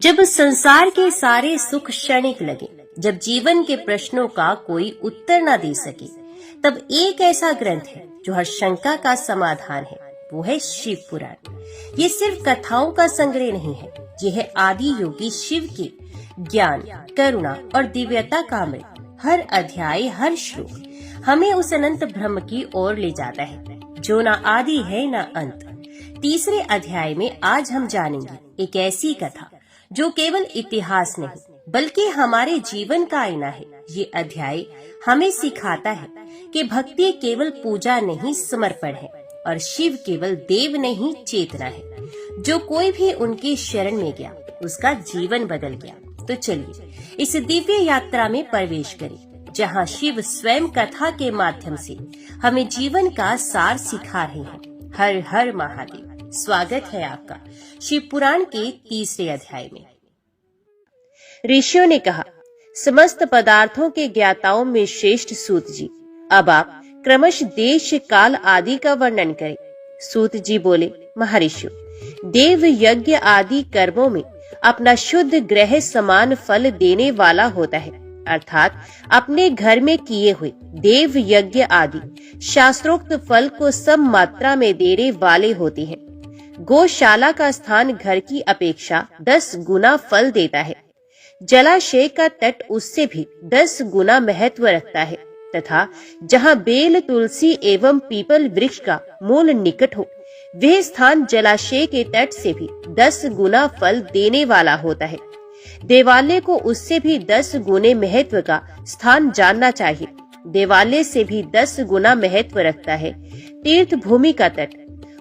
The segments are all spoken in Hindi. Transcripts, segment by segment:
जब संसार के सारे सुख क्षणिक लगे, जब जीवन के प्रश्नों का कोई उत्तर न दे सके, तब एक ऐसा ग्रंथ है जो हर शंका का समाधान है। वो है शिव पुराण। ये सिर्फ कथाओं का संग्रह नहीं है, ये है आदि योगी शिव के ज्ञान, करुणा और दिव्यता का अमृत। हर अध्याय, हर श्लोक हमें उस अनंत ब्रह्म की ओर ले जाता है जो ना आदि है ना अंत। तीसरे अध्याय में आज हम जानेंगे एक ऐसी कथा जो केवल इतिहास नहीं बल्कि हमारे जीवन का आईना है। ये अध्याय हमें सिखाता है कि भक्ति केवल पूजा नहीं, समर्पण है, और शिव केवल देव नहीं, चेतना है। जो कोई भी उनकी शरण में गया उसका जीवन बदल गया। तो चलिए इस दिव्य यात्रा में प्रवेश करें, जहाँ शिव स्वयं कथा के माध्यम से हमें जीवन का सार सिखा रहे हैं। हर हर महादेव। स्वागत है आपका शिव पुराण के तीसरे अध्याय में। ऋषियों ने कहा, समस्त पदार्थों के ज्ञाताओं में श्रेष्ठ सूत जी, अब आप क्रमश देश, काल आदि का वर्णन करें। सूत जी बोले, महर्षियों, देव यज्ञ आदि कर्मों में अपना शुद्ध ग्रह समान फल देने वाला होता है, अर्थात अपने घर में किए हुए देव यज्ञ आदि शास्त्रोक्त फल को सम मात्रा में देने वाले होते हैं। गौशाला का स्थान घर की अपेक्षा 10 गुना फल देता है। जलाशय का तट उससे भी 10 गुना महत्व रखता है, तथा जहाँ बेल, तुलसी एवं पीपल वृक्ष का मूल निकट हो, वह स्थान जलाशय के तट से भी 10 गुना फल देने वाला होता है। देवालय को उससे भी 10 गुने महत्व का स्थान जानना चाहिए। देवालय से भी 10 गुना महत्व रखता है तीर्थ भूमि का तट,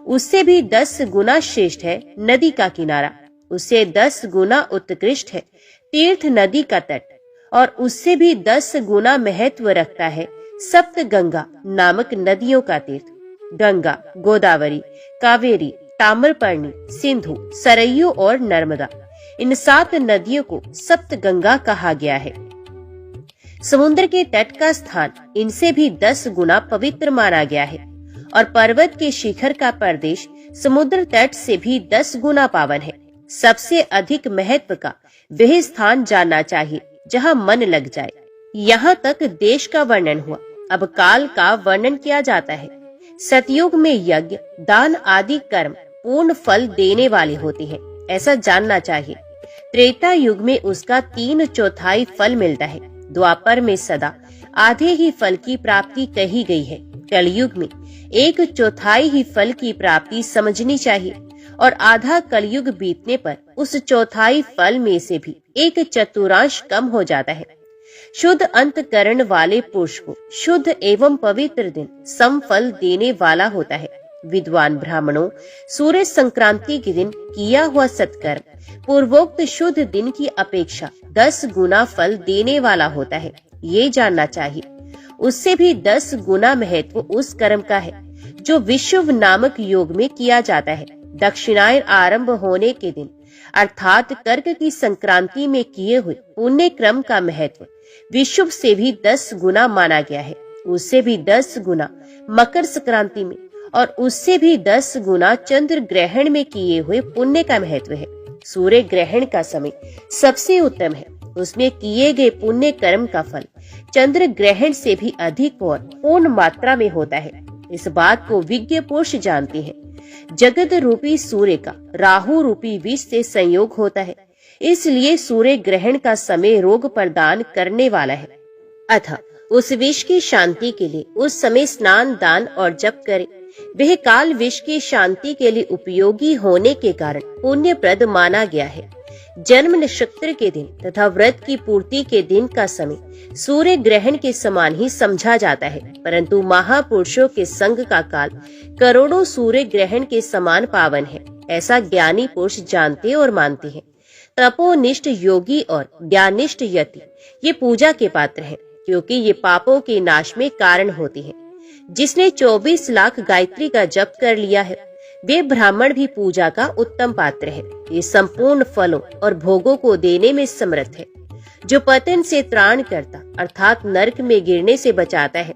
उससे भी 10 गुना श्रेष्ठ है नदी का किनारा, उससे 10 गुना उत्कृष्ट है तीर्थ नदी का तट, और उससे भी 10 गुना महत्व रखता है सप्त गंगा नामक नदियों का तीर्थ। गंगा, गोदावरी, कावेरी, ताम्रपर्णी, सिंधु, सरयू और नर्मदा, इन 7 नदियों को सप्त गंगा कहा गया है। समुद्र के तट का स्थान इनसे भी 10 गुना पवित्र माना गया है, और पर्वत के शिखर का प्रदेश समुद्र तट से भी 10 गुना पावन है। सबसे अधिक महत्व का वह स्थान जानना चाहिए जहाँ मन लग जाए। यहाँ तक देश का वर्णन हुआ, अब काल का वर्णन किया जाता है। सतयुग में यज्ञ, दान आदि कर्म पूर्ण फल देने वाले होते हैं, ऐसा जानना चाहिए। त्रेता युग में उसका 3/4 फल मिलता है। द्वापर में सदा आधे ही फल की प्राप्ति कही गई है। कलयुग में 1/4 ही फल की प्राप्ति समझनी चाहिए, और आधा कलयुग बीतने पर उस 1/4 फल में से भी 1/4 कम हो जाता है। शुद्ध अंतकरण वाले पुरुष को शुद्ध एवं पवित्र दिन सम फल देने वाला होता है। विद्वान ब्राह्मणों, सूर्य संक्रांति के दिन किया हुआ सत्कर्म पूर्वोक्त शुद्ध दिन की अपेक्षा 10 गुना फल देने वाला होता है, ये जानना चाहिए। उससे भी 10 गुना महत्व उस कर्म का है जो विषुव नामक योग में किया जाता है। दक्षिणायन आरंभ होने के दिन अर्थात कर्क की संक्रांति में किए हुए पुण्य क्रम का महत्व विषुव से भी 10 गुना माना गया है। उससे भी 10 गुना मकर संक्रांति में, और उससे भी 10 गुना चंद्र ग्रहण में किए हुए पुण्य का महत्व है। सूर्य ग्रहण का समय सबसे उत्तम है, उसमें किए गए पुण्य कर्म का फल चंद्र ग्रहण से भी अधिक और पूर्ण मात्रा में होता है। इस बात को विज्ञ पुरुष जानते हैं। जगत रूपी सूर्य का राहु रूपी विष से संयोग होता है, इसलिए सूर्य ग्रहण का समय रोग प्रदान करने वाला है। अतः उस विष की शांति के लिए उस समय स्नान, दान और जप करें। वह काल विष की शांति के लिए उपयोगी होने के कारण पुण्यप्रद माना गया है। जन्म नक्षत्र के दिन तथा व्रत की पूर्ति के दिन का समय सूर्य ग्रहण के समान ही समझा जाता है, परंतु महापुरुषों के संग का काल करोड़ों सूर्य ग्रहण के समान पावन है, ऐसा ज्ञानी पुरुष जानते और मानते हैं। तपोनिष्ठ योगी और ज्ञानिष्ठ यति ये पूजा के पात्र हैं, क्योंकि ये पापों के नाश में कारण होते हैं। जिसने 24 लाख गायत्री का जप कर लिया है, वे ब्राह्मण भी पूजा का उत्तम पात्र है। ये संपूर्ण फलों और भोगों को देने में समर्थ है। जो पतन से त्राण करता अर्थात नरक में गिरने से बचाता है,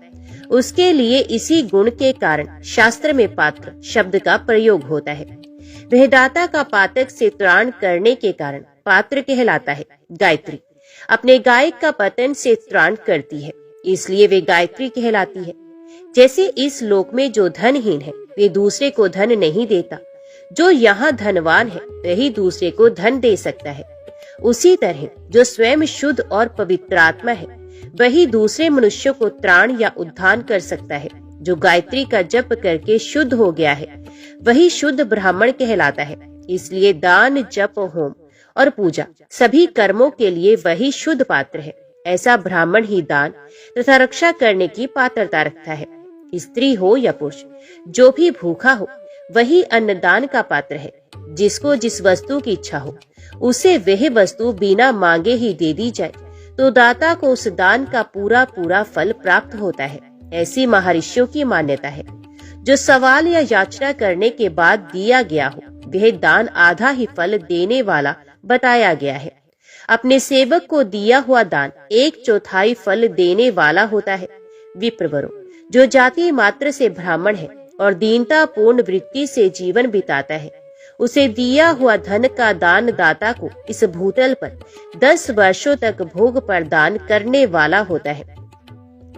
उसके लिए इसी गुण के कारण शास्त्र में पात्र शब्द का प्रयोग होता है। वह दाता का पातक से त्राण करने के कारण पात्र कहलाता है। गायत्री अपने गायक का पतन से त्राण करती है, इसलिए वे गायत्री कहलाती है। जैसे इस लोक में जो धनहीन है वे दूसरे को धन नहीं देता, जो यहाँ धनवान है वही दूसरे को धन दे सकता है। उसी तरह जो स्वयं शुद्ध और पवित्र आत्मा है वही दूसरे मनुष्यों को त्राण या उद्धान कर सकता है। जो गायत्री का जप करके शुद्ध हो गया है वही शुद्ध ब्राह्मण कहलाता है। इसलिए दान, जप, होम और पूजा सभी कर्मों के लिए वही शुद्ध पात्र है। ऐसा ब्राह्मण ही दान तथा रक्षा करने की पात्रता रखता है। स्त्री हो या पुरुष, जो भी भूखा हो वही अन्नदान का पात्र है। जिसको जिस वस्तु की इच्छा हो उसे वह वस्तु बिना मांगे ही दे दी जाए तो दाता को उस दान का पूरा पूरा फल प्राप्त होता है। ऐसी महर्षियों की मान्यता है। जो सवाल या याचना करने के बाद दिया गया हो वह दान आधा ही फल देने वाला बताया गया है। अपने सेवक को दिया हुआ दान 1/4 फल देने वाला होता है। विप्रवरों, जो जाति मात्र से ब्राह्मण है और दीनता पूर्ण वृत्ति से जीवन बिताता है उसे दिया हुआ धन का दान दाता को इस भूतल पर 10 वर्षों तक भोग प्रदान करने वाला होता है।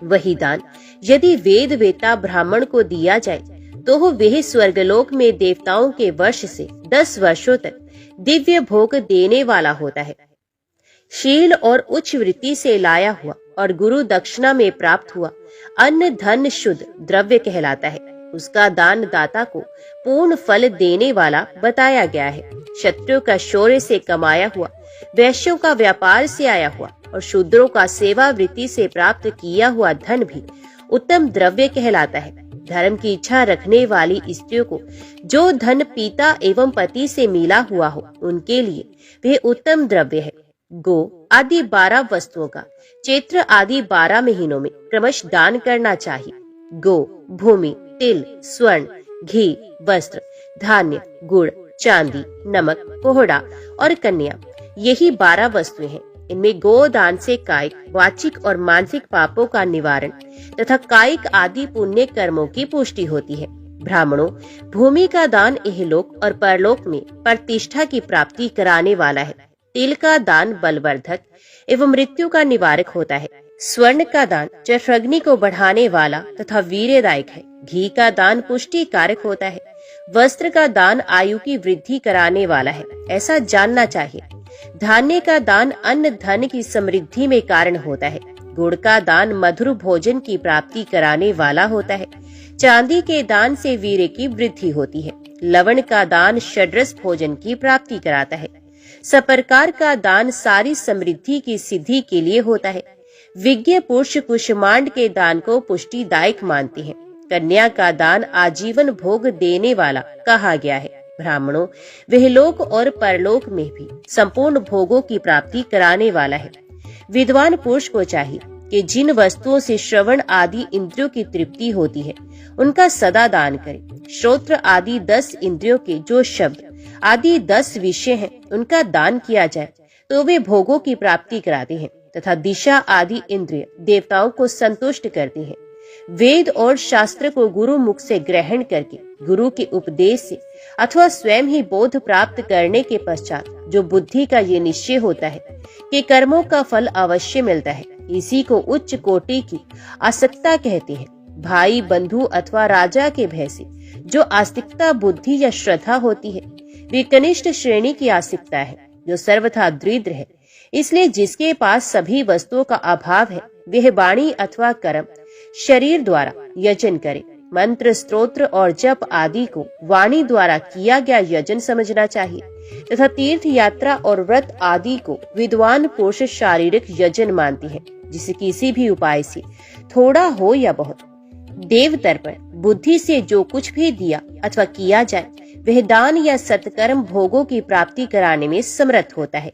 वही दान यदि वेद वेता ब्राह्मण को दिया जाए तो वह स्वर्गलोक में देवताओं के वर्ष से 10 वर्षों तक दिव्य भोग देने वाला होता है। शील और उच्च वृत्ति से लाया हुआ और गुरु दक्षिणा में प्राप्त हुआ अन्न धन शुद्ध द्रव्य कहलाता है। उसका दान दाता को पूर्ण फल देने वाला बताया गया है। शत्रुओं का शौर्य से कमाया हुआ, वैश्यों का व्यापार से आया हुआ और शूद्रों का सेवा वृत्ति से प्राप्त किया हुआ धन भी उत्तम द्रव्य कहलाता है। धर्म की इच्छा रखने वाली स्त्रियों को जो धन पिता एवं पति से मिला हुआ हो उनके लिए वह उत्तम द्रव्य है। गो आदि 12 वस्तुओं का चैत्र आदि 12 महीनों में क्रमश दान करना चाहिए। गो, भूमि, तिल, स्वर्ण, घी, वस्त्र, धान्य, गुड़, चांदी, नमक, कोहड़ा और कन्या, यही 12 वस्तुएं हैं। इनमें गोदान से कायिक, वाचिक और मानसिक पापों का निवारण तथा कायिक आदि पुण्य कर्मों की पुष्टि होती है। ब्राह्मणों, भूमि का दान इहलोक और परलोक में प्रतिष्ठा की प्राप्ति कराने वाला है। तिल का दान बलवर्धक एवं मृत्यु का निवारक होता है। स्वर्ण का दान जठराग्नि को बढ़ाने वाला तथा वीर्यदायक है। घी का दान पुष्टि कारक होता है। वस्त्र का दान आयु की वृद्धि कराने वाला है, ऐसा जानना चाहिए। धान्य का दान अन्न धन की समृद्धि में कारण होता है। गुड़ का दान मधुर भोजन की प्राप्ति कराने वाला होता है। चांदी के दान से वीर्य की वृद्धि होती है। लवण का दान षड्रस भोजन की प्राप्ति कराता है। सप्रकार का दान सारी समृद्धि की सिद्धि के लिए होता है। विज्ञ पुरुष कुष्मांड के दान को पुष्टिदायक मानते हैं। कन्या का दान आजीवन भोग देने वाला कहा गया है। ब्राह्मणों, वह लोक और परलोक में भी संपूर्ण भोगों की प्राप्ति कराने वाला है। विद्वान पुरुष को चाहिए कि जिन वस्तुओं से श्रवण आदि इंद्रियों की तृप्ति होती है उनका सदा दान करे। श्रोत्र आदि 10 इंद्रियों के जो शब्द आदि 10 विषय हैं उनका दान किया जाए तो वे भोगों की प्राप्ति कराते हैं तथा दिशा आदि इंद्रिय देवताओं को संतुष्ट करती हैं। वेद और शास्त्र को गुरु मुख से ग्रहण करके गुरु के उपदेश से अथवा स्वयं ही बोध प्राप्त करने के पश्चात जो बुद्धि का ये निश्चय होता है कि कर्मों का फल अवश्य मिलता है, इसी को उच्च कोटि की आसक्ता कहते हैं। भाई, बंधु अथवा राजा के भय से जो आस्तिकता बुद्धि या श्रद्धा होती है वे कनिष्ठ श्रेणी की आस्तिकता है जो सर्वथा दरिद्र है। इसलिए जिसके पास सभी वस्तुओं का अभाव है वह वाणी अथवा कर्म शरीर द्वारा यजन करे। मंत्र, स्तोत्र और जप आदि को वाणी द्वारा किया गया यजन समझना चाहिए तथा तीर्थ यात्रा और व्रत आदि को विद्वान पुरुष शारीरिक यजन मानती है, जिसे किसी भी उपाय से थोड़ा हो या बहुत देव तर्पण बुद्धि से जो कुछ भी दिया अथवा किया जाए वह दान या सत्कर्म भोगों की प्राप्ति कराने में समर्थ होता है।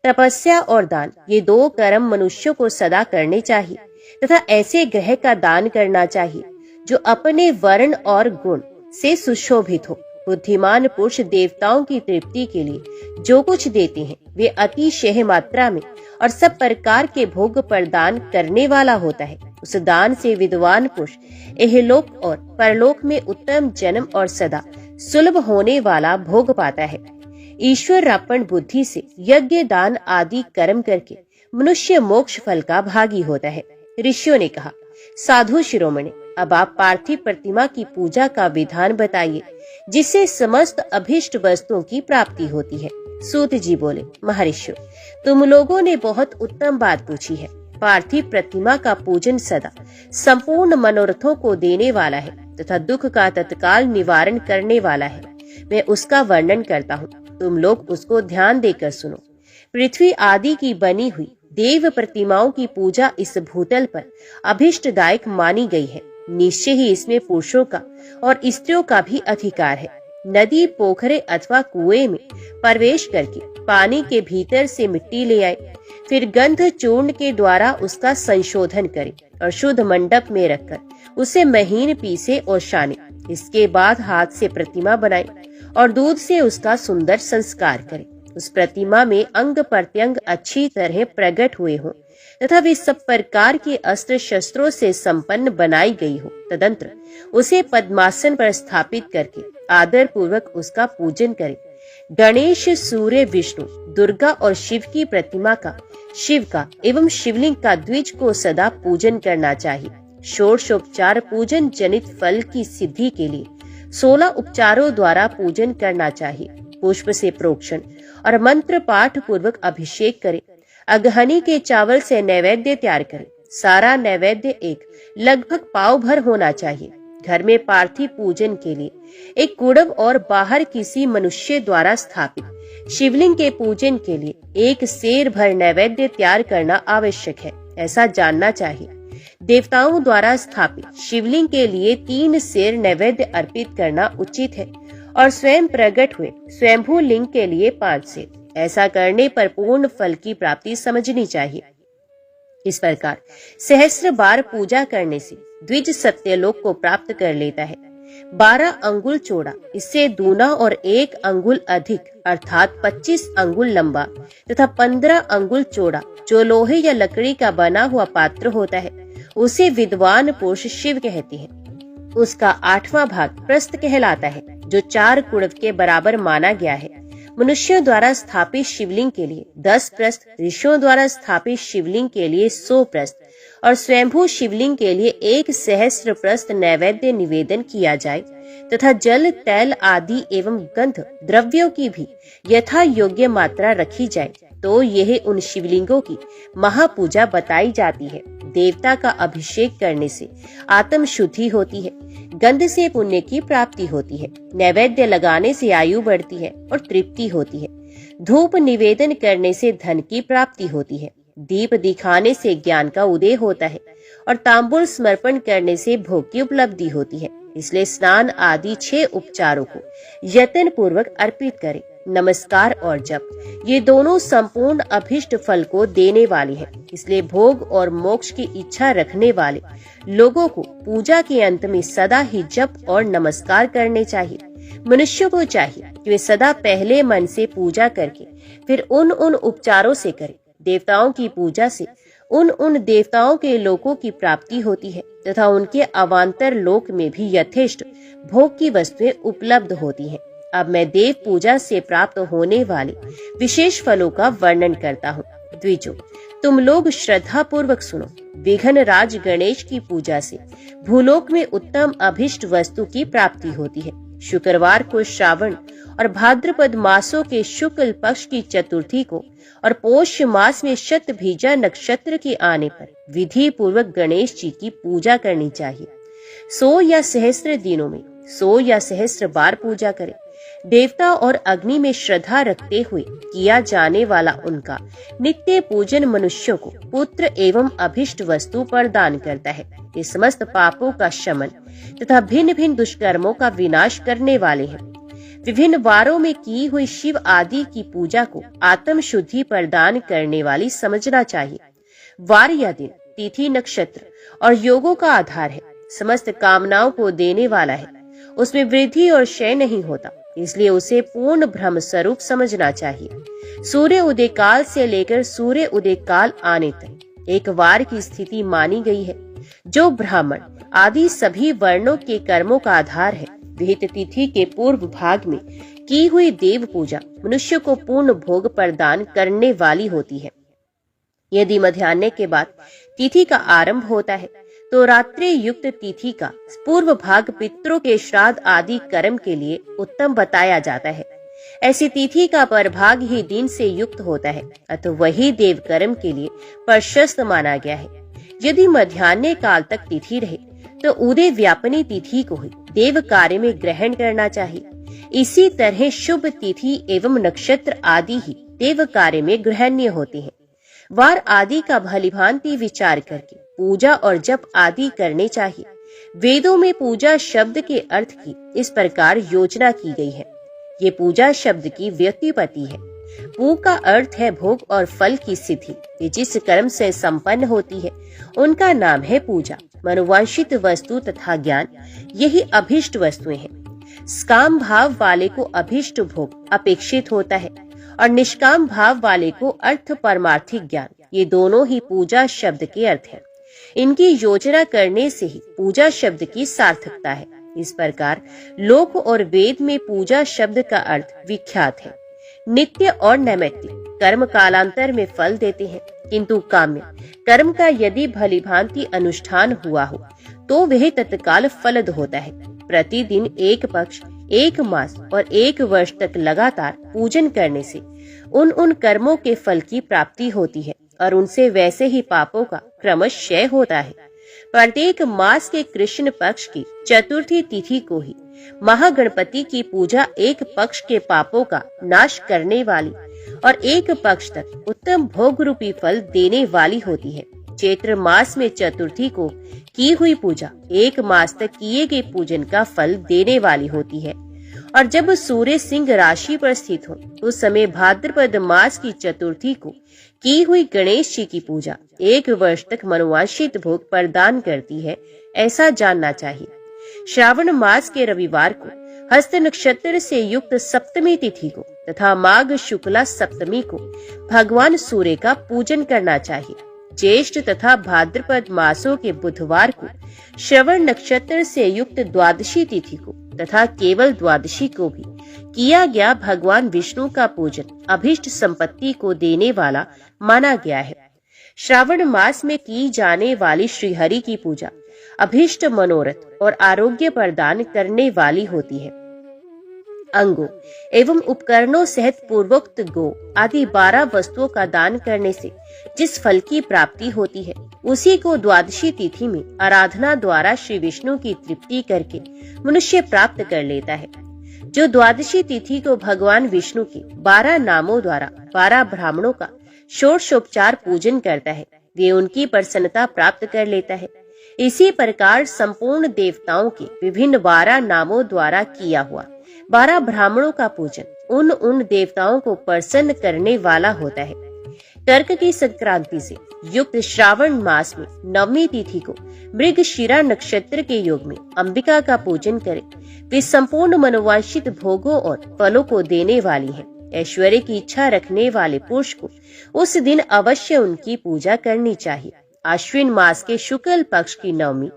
तपस्या और दान ये 2 कर्म मनुष्यों को सदा करने चाहिए तथा ऐसे ग्रह का दान करना चाहिए जो अपने वर्ण और गुण से सुशोभित हो। बुद्धिमान पुरुष देवताओं की तृप्ति के लिए जो कुछ देते हैं वे अतिशय मात्रा में और सब प्रकार के भोग प्रदान करने वाला होता है। उस दान से विद्वान पुरुष इहलोक और परलोक में उत्तम जन्म और सदा सुलभ होने वाला भोग पाता है। ईश्वरार्पण बुद्धि से यज्ञ दान आदि कर्म करके मनुष्य मोक्ष फल का भागी होता है। ऋषियों ने कहा, साधु शिरोमणि, अब आप पार्थिव प्रतिमा की पूजा का विधान बताइए जिससे समस्त अभिष्ट वस्तुओं की प्राप्ति होती है। सूत जी बोले, महर्षियों, तुम लोगों ने बहुत उत्तम बात पूछी है। पार्थिव प्रतिमा का पूजन सदा संपूर्ण मनोरथों को देने वाला है तथा दुख का तत्काल निवारण करने वाला है। मैं उसका वर्णन करता हूँ, तुम लोग उसको ध्यान देकर सुनो। पृथ्वी आदि की बनी हुई देव प्रतिमाओं की पूजा इस भूतल पर अभिष्टदायक मानी गई है। निश्चय ही इसमें पुरुषों का और स्त्रियों का भी अधिकार है। नदी, पोखरे अथवा कुएं में प्रवेश करके पानी के भीतर से मिट्टी ले आए, फिर गंध चूर्ण के द्वारा उसका संशोधन करें और शुद्ध मंडप में रखकर उसे महीन पीसे और छाने। इसके बाद हाथ से प्रतिमा बनाए और दूध से उसका सुंदर संस्कार करें। उस प्रतिमा में अंग प्रत्यंग अच्छी तरह प्रकट हुए हों तथा वे सब प्रकार के अस्त्र शस्त्रों से संपन्न बनाई गई हो। तदंतर उसे पद्मासन पर स्थापित करके आदर पूर्वक उसका पूजन करें। गणेश, सूर्य, विष्णु, दुर्गा और शिव की प्रतिमा का, शिव का एवं शिवलिंग का द्विज को सदा पूजन करना चाहिए। षोडशोपचार पूजन जनित फल की सिद्धि के लिए 16 उपचारों द्वारा पूजन करना चाहिए। पुष्प से प्रोक्षण और मंत्र पाठ पूर्वक अभिषेक करें। अगहनी के चावल से नैवेद्य तैयार करें। सारा नैवेद्य एक लगभग पाव भर होना चाहिए। घर में पार्थिव पूजन के लिए एक कुड़व और बाहर किसी मनुष्य द्वारा स्थापित शिवलिंग के पूजन के लिए एक सेर भर नैवेद्य तैयार करना आवश्यक है, ऐसा जानना चाहिए। देवताओं द्वारा स्थापित शिवलिंग के लिए 3 सेर नैवेद्य अर्पित करना उचित है और स्वयं प्रकट हुए स्वयंभू लिंग के लिए 5 सेर। ऐसा करने पर पूर्ण फल की प्राप्ति समझनी चाहिए। इस प्रकार सहस्त्र बार पूजा करने से द्विज सत्यलोक को प्राप्त कर लेता है। 12 अंगुल चौड़ा, इससे दूना और 1 अंगुल अधिक अर्थात 25 अंगुल लंबा तथा 15 अंगुल चौड़ा जो लोहे या लकड़ी का बना हुआ पात्र होता है उसे विद्वान पुरुष शिव कहते हैं। उसका 8वां भाग प्रस्थ कहलाता है जो 4 कुड़व के बराबर माना गया है। मनुष्यों द्वारा स्थापित शिवलिंग के लिए 10 प्रस्थ, ऋषियों द्वारा स्थापित शिवलिंग के लिए 100 प्रस्थ और स्वयंभू शिवलिंग के लिए 1 सहस्त्र प्रस्थ नैवेद्य निवेदन किया जाए तथा जल, तैल आदि एवं गंध द्रव्यों की भी यथा योग्य मात्रा रखी जाए तो यह उन शिवलिंगों की महापूजा बताई जाती है। देवता का अभिषेक करने से आत्म शुद्धि होती है, गंध से पुण्य की प्राप्ति होती है, नैवेद्य लगाने से आयु बढ़ती है और तृप्ति होती है, धूप निवेदन करने से धन की प्राप्ति होती है, दीप दिखाने से ज्ञान का उदय होता है और तांबूल समर्पण करने से भोग की उपलब्धि होती है। इसलिए स्नान आदि 6 उपचारों को यत्न पूर्वक अर्पित करें। नमस्कार और जप ये दोनों संपूर्ण अभिष्ट फल को देने वाले हैं। इसलिए भोग और मोक्ष की इच्छा रखने वाले लोगों को पूजा के अंत में सदा ही जप और नमस्कार करने चाहिए। मनुष्यों को चाहिए कि वे सदा पहले मन से पूजा करके फिर उन उपचारों से करें। देवताओं की पूजा से उन देवताओं के लोकों की प्राप्ति होती है तथा उनके अवांतर लोक में भी यथेष्ट भोग की वस्तुएं उपलब्ध होती हैं। अब मैं देव पूजा से प्राप्त होने वाले विशेष फलों का वर्णन करता हूँ। द्विजों, तुम लोग श्रद्धा पूर्वक सुनो। विघ्न राज गणेश की पूजा से भूलोक में उत्तम अभिष्ट वस्तु की प्राप्ति होती है। शुक्रवार को श्रावण और भाद्रपद मासों के शुक्ल पक्ष की चतुर्थी को और पोष मास में शतभिजा नक्षत्र के आने पर विधि पूर्वक गणेश जी की पूजा करनी चाहिए। 100 या सहस्त्र दिनों में 100 या सहस्त्र बार पूजा करें। देवता और अग्नि में श्रद्धा रखते हुए किया जाने वाला उनका नित्य पूजन मनुष्यों को पुत्र एवं अभिष्ट वस्तु प्रदान करता है। ये समस्त पापों का शमन तथा भिन्न भिन्न दुष्कर्मों का विनाश करने वाले हैं। विभिन्न वारों में की हुई शिव आदि की पूजा को आत्म शुद्धि प्रदान करने वाली समझना चाहिए। वार या दिन, तिथि, नक्षत्र और योगों का आधार है। समस्त कामनाओं को देने वाला है। उसमें वृद्धि और क्षय नहीं होता, इसलिए उसे पूर्ण ब्रह्म स्वरूप समझना चाहिए। सूर्य उदय काल से लेकर सूर्य उदय काल आने तक एक वार की स्थिति मानी गई है। जो ब्राह्मण आदि सभी वर्णों के कर्मों का आधार है विहित तिथि के पूर्व भाग में की हुई देव पूजा मनुष्य को पूर्ण भोग प्रदान करने वाली होती है। यदि मध्याह्न के बाद तिथि का आरंभ होता है तो रात्रि युक्त तिथि का पूर्व भाग पितरों के श्राद्ध आदि कर्म के लिए उत्तम बताया जाता है। ऐसी तिथि का प्रभाग ही दिन से युक्त होता है, अतः वही देव कर्म के लिए प्रशस्त माना गया है। यदि मध्याह्न काल तक तिथि रहे तो उदय व्यापनी तिथि को ही देव कार्य में ग्रहण करना चाहिए। इसी तरह शुभ तिथि एवं नक्षत्र आदि ही देव कार्य में ग्रहणीय होते हैं। वार आदि का भलीभांति विचार करके पूजा और जप आदि करने चाहिए। वेदों में पूजा शब्द के अर्थ की इस प्रकार योजना की गई है। ये पूजा शब्द की व्युत्पत्ति है। पू का अर्थ है भोग और फल की सिद्धि। ये जिस कर्म से संपन्न होती है उनका नाम है पूजा। मनोवांछित वस्तु तथा ज्ञान यही अभिष्ट वस्तुएं हैं। स्काम भाव वाले को अभिष्ट भोग अपेक्षित होता है और निष्काम भाव वाले को अर्थ परमार्थिक ज्ञान, ये दोनों ही पूजा शब्द के अर्थ है। इनकी योजना करने से ही पूजा शब्द की सार्थकता है। इस प्रकार लोक और वेद में पूजा शब्द का अर्थ विख्यात है। नित्य और नैमित्तिक कर्म कालांतर में फल देते हैं, किंतु काम्य कर्म का यदि भलीभांति अनुष्ठान हुआ हो तो वह तत्काल फलद होता है। प्रतिदिन एक पक्ष, एक मास और एक वर्ष तक लगातार पूजन करने से उन कर्मों के फल की प्राप्ति होती है और उनसे वैसे ही पापों का क्रमश क्षय होता है। प्रत्येक मास के कृष्ण पक्ष की चतुर्थी तिथि को ही महागणपति की पूजा एक पक्ष के पापों का नाश करने वाली और एक पक्ष तक उत्तम भोग रूपी फल देने वाली होती है। चैत्र मास में चतुर्थी को की हुई पूजा एक मास तक किए गए पूजन का फल देने वाली होती है और जब सूर्य सिंह राशि पर स्थित हो उस समय भाद्रपद मास की चतुर्थी को की हुई गणेश जी की पूजा एक वर्ष तक मनोवांछित भोग प्रदान करती है, ऐसा जानना चाहिए। श्रावण मास के रविवार को हस्त नक्षत्र से युक्त सप्तमी तिथि को तथा माघ शुक्ला सप्तमी को भगवान सूर्य का पूजन करना चाहिए। ज्येष्ठ तथा भाद्रपद मासों के बुधवार को श्रवण नक्षत्र से युक्त द्वादशी तिथि को तथा केवल द्वादशी को भी किया गया भगवान विष्णु का पूजन अभिष्ट संपत्ति को देने वाला माना गया है। श्रावण मास में की जाने वाली श्रीहरि की पूजा अभिष्ट मनोरथ और आरोग्य प्रदान करने वाली होती है। अंगों एवं उपकरणों सहित पूर्वोक्त गो आदि 12 वस्तुओं का दान करने से जिस फल की प्राप्ति होती है उसी को द्वादशी तिथि में आराधना द्वारा श्री विष्णु की तृप्ति करके मनुष्य प्राप्त कर लेता है। जो द्वादशी तिथि को भगवान विष्णु के 12 नामों द्वारा 12 ब्राह्मणों का षोडशोपचार पूजन करता है वे उनकी प्रसन्नता प्राप्त कर लेता है। इसी प्रकार संपूर्ण देवताओं के विभिन्न 12 नामों द्वारा किया हुआ 12 ब्राह्मणों का पूजन उन देवताओं को प्रसन्न करने वाला होता है। कर्क की संक्रांति से युक्त श्रावण मास में नवमी तिथि को मृगशिरा नक्षत्र के योग में अंबिका का पूजन करें। वे संपूर्ण मनोवांछित भोगों और फलों को देने वाली है। ऐश्वर्य की इच्छा रखने वाले पुरुष को उस दिन अवश्य उनकी पूजा करनी चाहिए। आश्विन मास के शुक्ल पक्ष की नवमी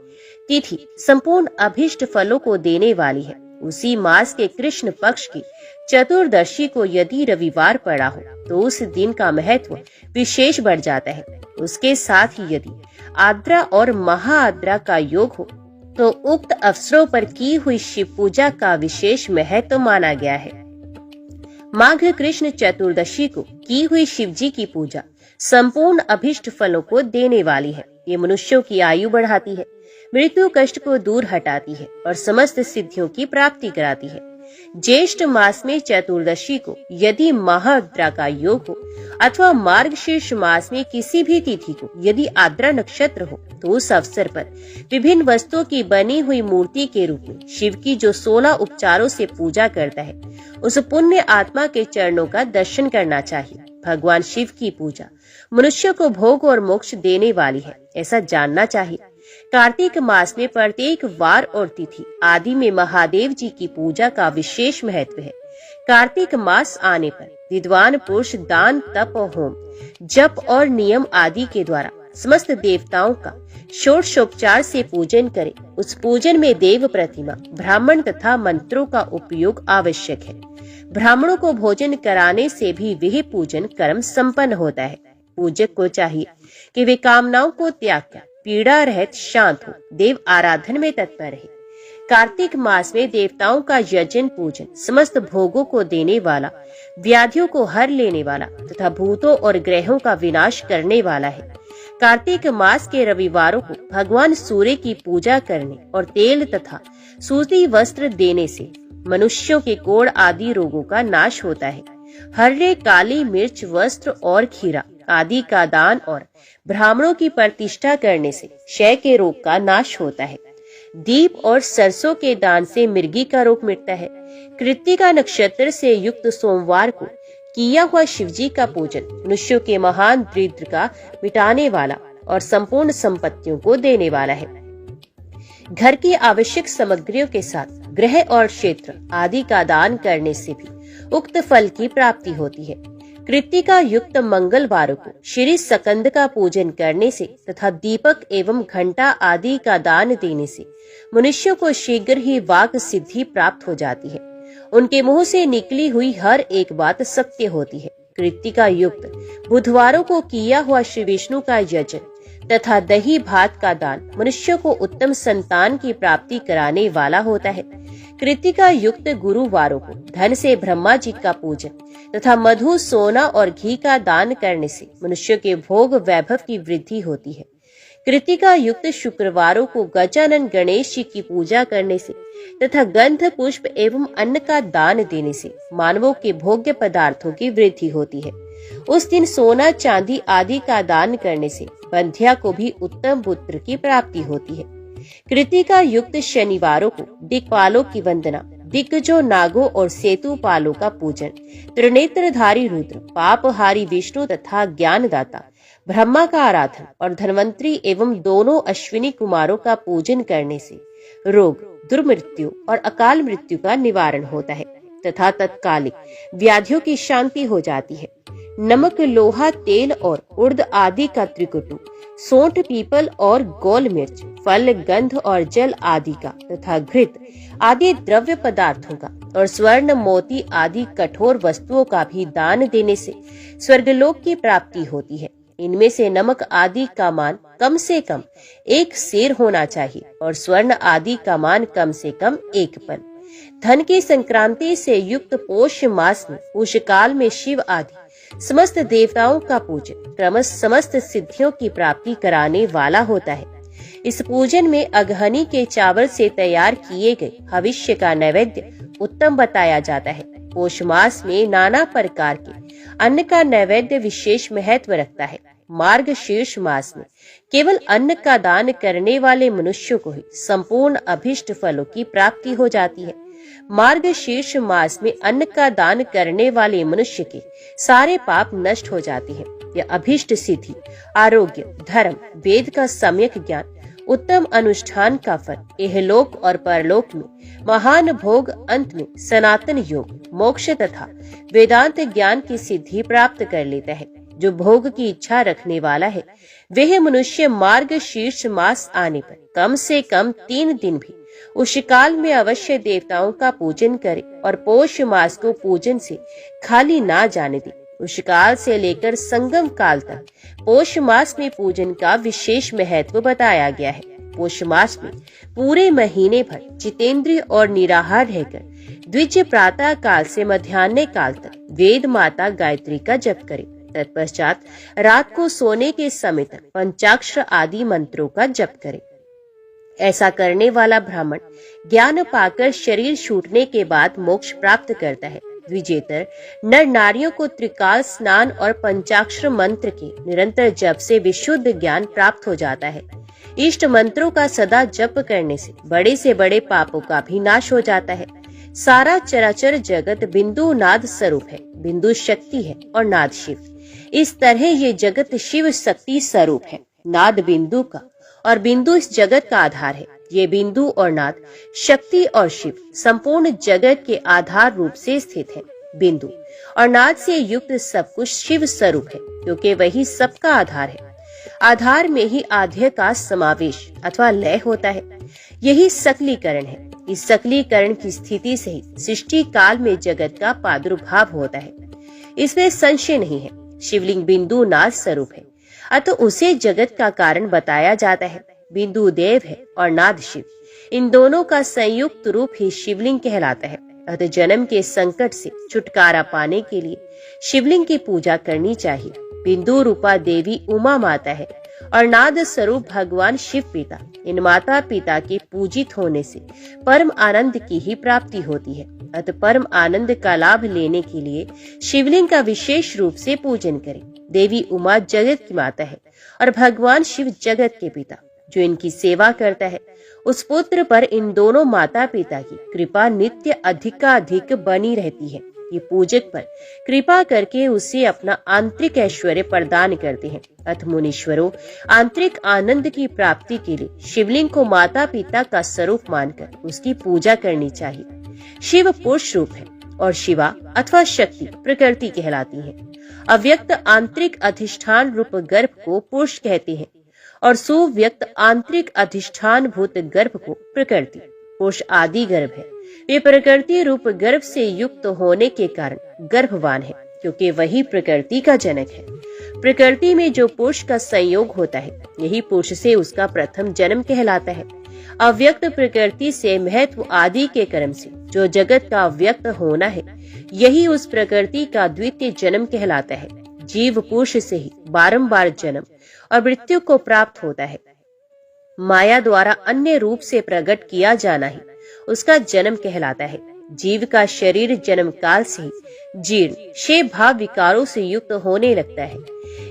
तिथि संपूर्ण अभिष्ट फलों को देने वाली है। उसी मास के कृष्ण पक्ष की चतुर्दशी को यदि रविवार पड़ा हो तो उस दिन का महत्व विशेष बढ़ जाता है। उसके साथ ही यदि आद्रा और महाआद्रा का योग हो तो उक्त अवसरों पर की हुई शिव पूजा का विशेष महत्व माना गया है। माघ कृष्ण चतुर्दशी को की हुई शिव जी की पूजा संपूर्ण अभिष्ट फलों को देने वाली है। ये मनुष्यों की आयु बढ़ाती है, मृत्यु कष्ट को दूर हटाती है और समस्त सिद्धियों की प्राप्ति कराती है। ज्येष्ठ मास में चतुर्दशी को यदि महाआद्रा का योग हो अथवा मार्गशीर्ष मास में किसी भी तिथि को यदि आद्रा नक्षत्र हो तो उस अवसर पर विभिन्न वस्तुओं की बनी हुई मूर्ति के रूप में शिव की जो 16 उपचारों से पूजा करता है उस पुण्य आत्मा के चरणों का दर्शन करना चाहिए। भगवान शिव की पूजा मनुष्य को भोग और मोक्ष देने वाली है, ऐसा जानना चाहिए। कार्तिक मास में प्रत्येक वार और तिथि आदि में महादेव जी की पूजा का विशेष महत्व है। कार्तिक मास आने पर विद्वान पुरुष दान, तप, होम, जप और नियम आदि के द्वारा समस्त देवताओं का षोडशोपचार से पूजन करें। उस पूजन में देव प्रतिमा, ब्राह्मण तथा मंत्रों का उपयोग आवश्यक है। ब्राह्मणों को भोजन कराने से भी वह पूजन कर्म संपन्न होता है। पूजक को चाहिए कि वे कामनाओं को त्याग कर पीड़ा रहित शांत हो, देव आराधन में तत्पर रहे। कार्तिक मास में देवताओं का यजन पूजन समस्त भोगों को देने वाला, व्याधियों को हर लेने वाला तथा भूतों और ग्रहों का विनाश करने वाला है। कार्तिक मास के रविवारों को भगवान सूर्य की पूजा करने और तेल तथा सूती वस्त्र देने से मनुष्यों के कोढ़ आदि रोगों का नाश होता है। हर्रे, काली मिर्च, वस्त्र और खीरा आदि का दान और ब्राह्मणों की प्रतिष्ठा करने से क्षय के रोग का नाश होता है। दीप और सरसों के दान से मिर्गी का रोग मिटता है। कृत्तिका नक्षत्र से युक्त सोमवार को किया हुआ शिवजी का पूजन मनुष्यों के महान दरिद्र का मिटाने वाला और संपूर्ण संपत्तियों को देने वाला है। घर की आवश्यक सामग्रियों के साथ गृह और क्षेत्र आदि का दान करने से भी उक्त फल की प्राप्ति होती है। कृत्तिका युक्त मंगलवारों को श्री सकंद का पूजन करने से तथा दीपक एवं घंटा आदि का दान देने से मनुष्यों को शीघ्र ही वाक सिद्धि प्राप्त हो जाती है। उनके मुंह से निकली हुई हर एक बात सत्य होती है। कृत्तिका युक्त बुधवारों को किया हुआ श्री विष्णु का यजन तथा दही भात का दान मनुष्यों को उत्तम संतान की प्राप्ति कराने वाला होता है। कृत्तिका युक्त गुरुवारों को धन से ब्रह्मा जी का पूजन तथा मधु, सोना और घी का दान करने से मनुष्यों के भोग वैभव की वृद्धि होती है। कृत्तिका युक्त शुक्रवारों को गजानन गणेश जी की पूजा करने से तथा गंध, पुष्प एवं अन्न का दान देने से मानवों के भोग्य पदार्थों की वृद्धि होती है। उस दिन सोना, चांदी आदि का दान करने से बंध्या को भी उत्तम पुत्र की प्राप्ति होती है। कृत्तिका युक्त शनिवारों को दिक्पालों की वंदना, दिग्गजों, नागों और सेतुपालों का पूजन, त्रिनेत्रधारी रुद्र, पापहारी विष्णु तथा ज्ञानदाता ब्रह्मा का आराधन और धन्वंतरी एवं दोनों अश्विनी कुमारों का पूजन करने से रोग, दुर्मृत्यु और अकाल मृत्यु का निवारण होता है तथा तत्कालिक व्याधियों की शांति हो जाती है। नमक, लोहा, तेल और उर्द आदि का त्रिकुटु, सोंठ, पीपल और गोल मिर्च, फल, गंध और जल आदि का तथा घृत आदि द्रव्य पदार्थों का और स्वर्ण, मोती आदि कठोर वस्तुओं का भी दान देने से स्वर्गलोक की प्राप्ति होती है। इनमें से नमक आदि का मान कम से कम 1 सेर होना चाहिए और स्वर्ण आदि का मान कम से कम 1 पन। धन की संक्रांति से युक्त पोष मास में उष काल में शिव आदि समस्त देवताओं का पूजन क्रमश समस्त सिद्धियों की प्राप्ति कराने वाला होता है। इस पूजन में अगहनी के चावल से तैयार किए गए भविष्य का नैवेद्य उत्तम बताया जाता है। पोष मास में नाना प्रकार के अन्न का नैवेद्य विशेष महत्व रखता है। मार्गशीर्ष मास में केवल अन्न का दान करने वाले मनुष्यों को ही संपूर्ण अभिष्ट फलों की प्राप्ति हो जाती है। मार्गशीर्ष मास में अन्न का दान करने वाले मनुष्य के सारे पाप नष्ट हो जाते हैं। यह अभिष्ट सिद्धि, आरोग्य, धर्म, वेद का सम्यक ज्ञान, उत्तम अनुष्ठान का फल, इहलोक और परलोक में महान भोग, अंत में सनातन योग, मोक्ष तथा वेदांत ज्ञान की सिद्धि प्राप्त कर लेता है। जो भोग की इच्छा रखने वाला है वह मनुष्य मार्गशीर्ष मास आने पर कम से कम 3 दिन भी उस काल में अवश्य देवताओं का पूजन करे और पोष मास को पूजन से खाली ना जाने दे। उस काल से लेकर संगम काल तक पोष मास में पूजन का विशेष महत्व बताया गया है। पोष मास में पूरे महीने भर जितेंद्रिय और निराहार रहकर द्विज प्रातः काल से मध्याह्न काल तक वेद माता गायत्री का जप करे। तत्पश्चात रात को सोने के समय तक पंचाक्षर आदि मंत्रों का जप करे। ऐसा करने वाला ब्राह्मण ज्ञान पाकर शरीर छूटने के बाद मोक्ष प्राप्त करता है। द्विजेतर नर नारियों को त्रिकाल स्नान और पंचाक्षर मंत्र के निरंतर जप से विशुद्ध ज्ञान प्राप्त हो जाता है। इष्ट मंत्रों का सदा जप करने से बड़े पापों का भी नाश हो जाता है। सारा चराचर जगत बिंदु नाद स्वरूप है। बिंदु शक्ति है और नाद शिव। इस तरह ये जगत शिव शक्ति स्वरूप है। नाद बिंदु का और बिंदु इस जगत का आधार है। ये बिंदु और नाद, शक्ति और शिव संपूर्ण जगत के आधार रूप से स्थित है। बिंदु और नाद से युक्त सब कुछ शिव स्वरूप है, क्योंकि वही सबका आधार है। आधार में ही आद्य का समावेश अथवा लय होता है। यही सकलीकरण है। इस सकलीकरण की स्थिति से ही सृष्टि काल में जगत का प्रादुर्भाव होता है। इसमें संशय नहीं है। शिवलिंग बिंदु नाद स्वरूप है, अतः उसे जगत का कारण बताया जाता है। बिंदु देव है और नाद शिव, इन दोनों का संयुक्त रूप ही शिवलिंग कहलाता है। अतः जन्म के संकट से छुटकारा पाने के लिए शिवलिंग की पूजा करनी चाहिए। बिंदु रूपा देवी उमा माता है और नाद स्वरूप भगवान शिव पिता। इन माता पिता के पूजित होने से परम आनंद की ही प्राप्ति होती है। अतः परम आनंद का लाभ लेने के लिए शिवलिंग का विशेष रूप से पूजन करें। देवी उमा जगत की माता है और भगवान शिव जगत के पिता। जो इनकी सेवा करता है उस पुत्र पर इन दोनों माता पिता की कृपा नित्य अधिकाधिक बनी रहती है। ये पूजक पर कृपा करके उसे अपना आंतरिक ऐश्वर्य प्रदान करते हैं। अथ मुनीश्वरों, आंतरिक आनंद की प्राप्ति के लिए शिवलिंग को माता पिता का स्वरूप मानकर उसकी पूजा करनी चाहिए। शिव पुरुष रूप है और शिवा अथवा शक्ति प्रकृति कहलाती है। अव्यक्त आंतरिक अधिष्ठान रूप गर्भ को पुरुष कहते हैं और सुव्यक्त आंतरिक अधिष्ठान भूत गर्भ को प्रकृति। पुरुष आदि गर्भ है। वे प्रकृति रूप गर्भ से युक्त होने के कारण गर्भवान है, क्योंकि वही प्रकृति का जनक है। प्रकृति में जो पुरुष का संयोग होता है, यही पुरुष से उसका प्रथम जन्म कहलाता है। अव्यक्त प्रकृति से महत्व आदि के कर्म से जो जगत का व्यक्त होना है, यही उस प्रकृति का द्वितीय जन्म कहलाता है। जीव पुरुष से ही बारंबार जन्म और मृत्यु को प्राप्त होता है। माया द्वारा अन्य रूप से प्रकट किया जाना ही उसका जन्म कहलाता है। जीव का शरीर जन्म काल से ही जीर्ण क्षय भाव विकारों से युक्त होने लगता है,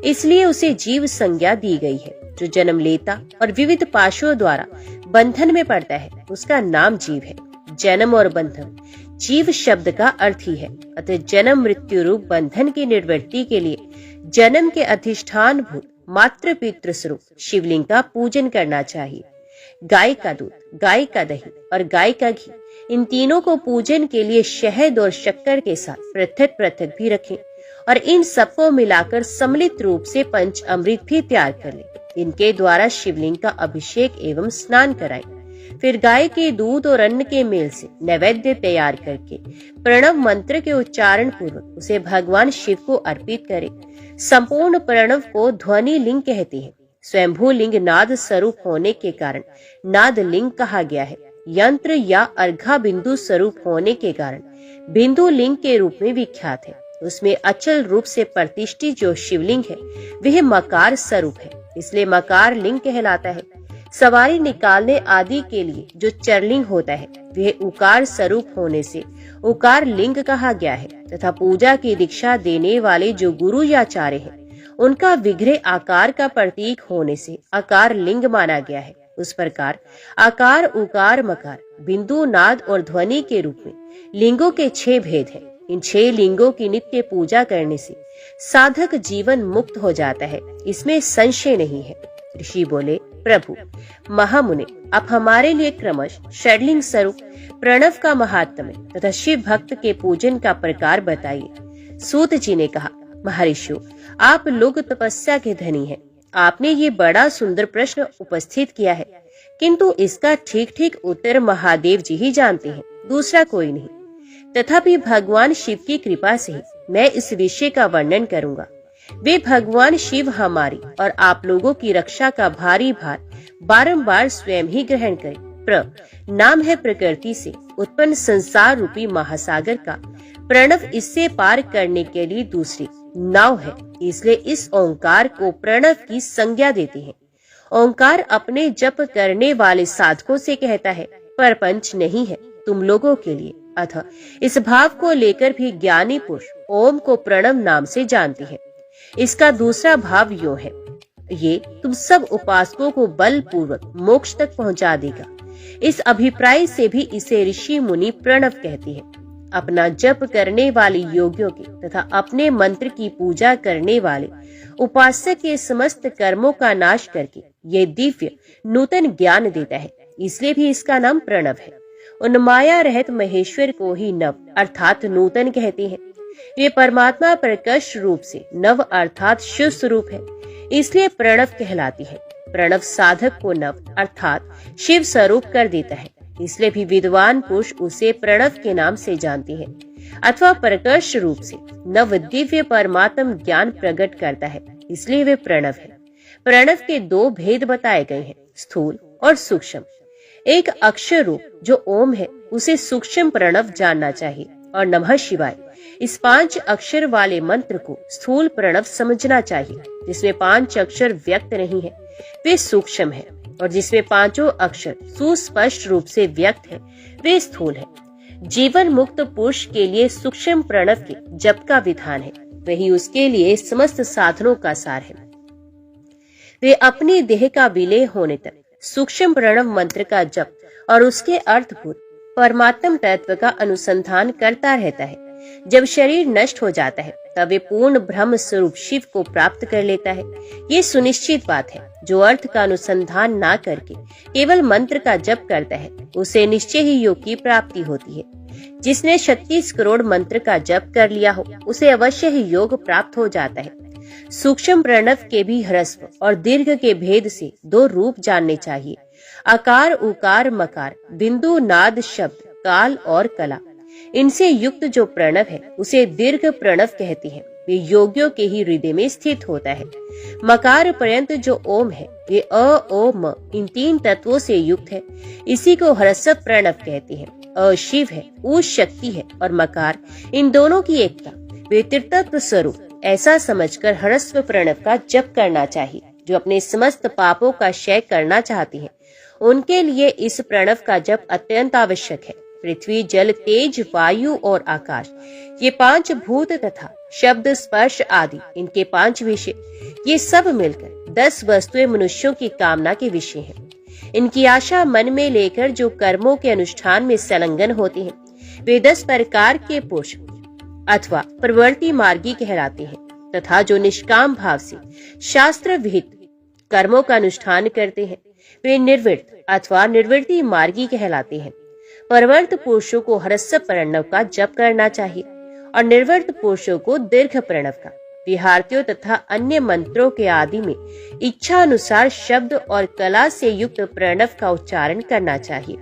इसलिए उसे जीव संज्ञा दी गई है। जो जन्म लेता और विविध पाशों द्वारा बंधन में पड़ता है, उसका नाम जीव है। जन्म और बंधन जीव शब्द का अर्थ ही है। अतः जन्म मृत्यु रूप बंधन की निवृत्ति के लिए जन्म के अधिष्ठान भूत मातृ पितृ स्वरूप शिवलिंग का पूजन करना चाहिए। गाय का दूध, गाय का दही और गाय का घी, इन तीनों को पूजन के लिए शहद और शक्कर के साथ पृथक पृथक भी रखें और इन सबको मिलाकर सम्मिलित रूप से पंच अमृत भी तैयार कर लें। इनके द्वारा शिवलिंग का अभिषेक एवं स्नान कराएं। फिर गाय के दूध और अन्न के मेल से नैवेद्य तैयार करके प्रणव मंत्र के उच्चारण पूर्वक उसे भगवान शिव को अर्पित करें। संपूर्ण प्रणव को ध्वनि लिंग कहते हैं। स्वयंभू लिंग नाद स्वरूप होने के कारण नाद लिंग कहा गया है। यंत्र या अर्घा बिंदु स्वरूप होने के कारण बिंदु लिंग के रूप में विख्यात है। उसमें अचल रूप से प्रतिष्ठित जो शिवलिंग है वह मकार स्वरूप है, इसलिए मकार लिंग कहलाता है। सवारी निकालने आदि के लिए जो चरलिंग होता है वह उकार स्वरूप होने से उकार लिंग कहा गया है, तथा पूजा की दीक्षा देने वाले जो गुरु या आचार्य हैं उनका विग्रह आकार का प्रतीक होने से आकार लिंग माना गया है। उस प्रकार आकार, उकार, मकार, बिंदु, नाद और ध्वनि के रूप में लिंगों के 6 भेद हैं। इन 6 लिंगों की नित्य पूजा करने से साधक जीवन मुक्त हो जाता है, इसमें संशय नहीं है। ऋषि बोले, प्रभु महामुने, आप हमारे लिए क्रमश षडलिंग स्वरूप प्रणव का महात्म्य तथा शिव भक्त के पूजन का प्रकार बताइए। सूत जी ने कहा, महर्षियों, आप लोग तपस्या के धनी हैं। आपने ये बड़ा सुंदर प्रश्न उपस्थित किया है, किंतु इसका ठीक ठीक उत्तर महादेव जी ही जानते हैं, दूसरा कोई नहीं। तथापि भगवान शिव की कृपा से ही मैं इस विषय का वर्णन करूंगा। वे भगवान शिव हमारी और आप लोगों की रक्षा का भारी भार बारंबार स्वयं ही ग्रहण करें। नाम है प्रकृति से उत्पन्न संसार रूपी महासागर का। प्रणव इससे पार करने के लिए दूसरी नाव है, इसलिए इस ओंकार को प्रणव की संज्ञा देते हैं। ओंकार अपने जप करने वाले साधकों से कहता है, परपंच नहीं है तुम लोगों के लिए। अतः इस भाव को लेकर भी ज्ञानी पुरुष ओम को प्रणव नाम से जानते हैं। इसका दूसरा भाव यो है, ये तुम सब उपासकों को बलपूर्वक मोक्ष तक पहुंचा देगा। इस अभिप्राय से भी इसे ऋषि मुनि प्रणव कहते हैं। अपना जप करने वाले योगियों के तथा अपने मंत्र की पूजा करने वाले उपासक के समस्त कर्मों का नाश करके ये दिव्य नूतन ज्ञान देता है, इसलिए भी इसका नाम प्रणव है। उन माया रहित महेश्वर को ही नव अर्थात नूतन कहते हैं। ये परमात्मा प्रकर्ष रूप से नव अर्थात शिव स्वरूप है। इसलिए प्रणव कहलाती है। प्रणव साधक को नव अर्थात शिव स्वरूप कर देता है, इसलिए भी विद्वान पुरुष उसे प्रणव के नाम से जानते हैं, अथवा प्रकर्ष रूप से नव दिव्य परमात्म ज्ञान प्रकट करता है, इसलिए वे प्रणव है। प्रणव के दो भेद बताए गए हैं, स्थूल और सूक्ष्म। एक अक्षर रूप जो ओम है उसे सूक्ष्म प्रणव जानना चाहिए, और नमः शिवाय इस 5 अक्षर वाले मंत्र को स्थूल प्रणव समझना चाहिए। जिसमें 5 अक्षर व्यक्त नहीं है वे सूक्ष्म है, और जिसमें 5 अक्षर सुस्पष्ट रूप से व्यक्त है वे स्थूल है। जीवन मुक्त पुरुष के लिए सूक्ष्म प्रणव के जप का विधान है, वही उसके लिए समस्त साधनों का सार है। वे अपने देह का विलय होने तक सूक्ष्म प्रणव मंत्र का जप और उसके अर्थभूत परमात्म तत्व का अनुसंधान करता रहता है। जब शरीर नष्ट हो जाता है तब वे पूर्ण ब्रह्म स्वरूप शिव को प्राप्त कर लेता है। ये सुनिश्चित बात है। जो अर्थ का अनुसंधान ना करके केवल मंत्र का जप करता है उसे निश्चय ही योग की प्राप्ति होती है। जिसने 36 करोड़ मंत्र का जप कर लिया हो उसे अवश्य ही योग प्राप्त हो जाता है। सूक्ष्म प्रणव के भी ह्रस्व और दीर्घ के भेद से 2 रूप जानने चाहिए, आकार, उकार, मकार, बिंदु, नाद, शब्द, काल और कला। इनसे युक्त जो प्रणव है उसे दीर्घ प्रणव कहते हैं। वे योगियों के ही हृदय में स्थित होता है। मकार पर्यंत जो ओम है वे अ, ओ, म इन 3 तत्वों से युक्त है। इसी को ह्रस्व प्रणव कहते हैं। अ शिव है, ऊ शक्ति है और मकार इन दोनों की एकता, वे त्रितत्व स्वरूप ऐसा समझकर ह्रस्व प्रणव का जप करना चाहिए। जो अपने समस्त पापों का क्षय करना चाहती हैं उनके लिए इस प्रणव का जप अत्यंत आवश्यक है। पृथ्वी, जल, तेज, वायु और आकाश ये 5 भूत तथा शब्द, स्पर्श आदि इनके 5 विषय, ये सब मिलकर 10 वस्तुएं मनुष्यों की कामना के विषय हैं। इनकी आशा मन में लेकर जो कर्मों के अनुष्ठान में संलग्न होते हैं वे 10 प्रकार के पुरुष अथवा प्रवृत्ति मार्गी कहलाते हैं, तथा जो निष्काम भाव से शास्त्र विहित कर्मों का अनुष्ठान करते हैं वे निर्वृत्त अथवा निर्वृत्ति मार्गी कहलाते हैं। परवर्त पुरुषों को ह्रस्व प्रणव का जप करना चाहिए और निर्वृत्त पुरुषों को दीर्घ प्रणव का। विहारतियों तथा अन्य मंत्रों के आदि में इच्छा अनुसार शब्द और कला से युक्त प्रणव का उच्चारण करना चाहिए।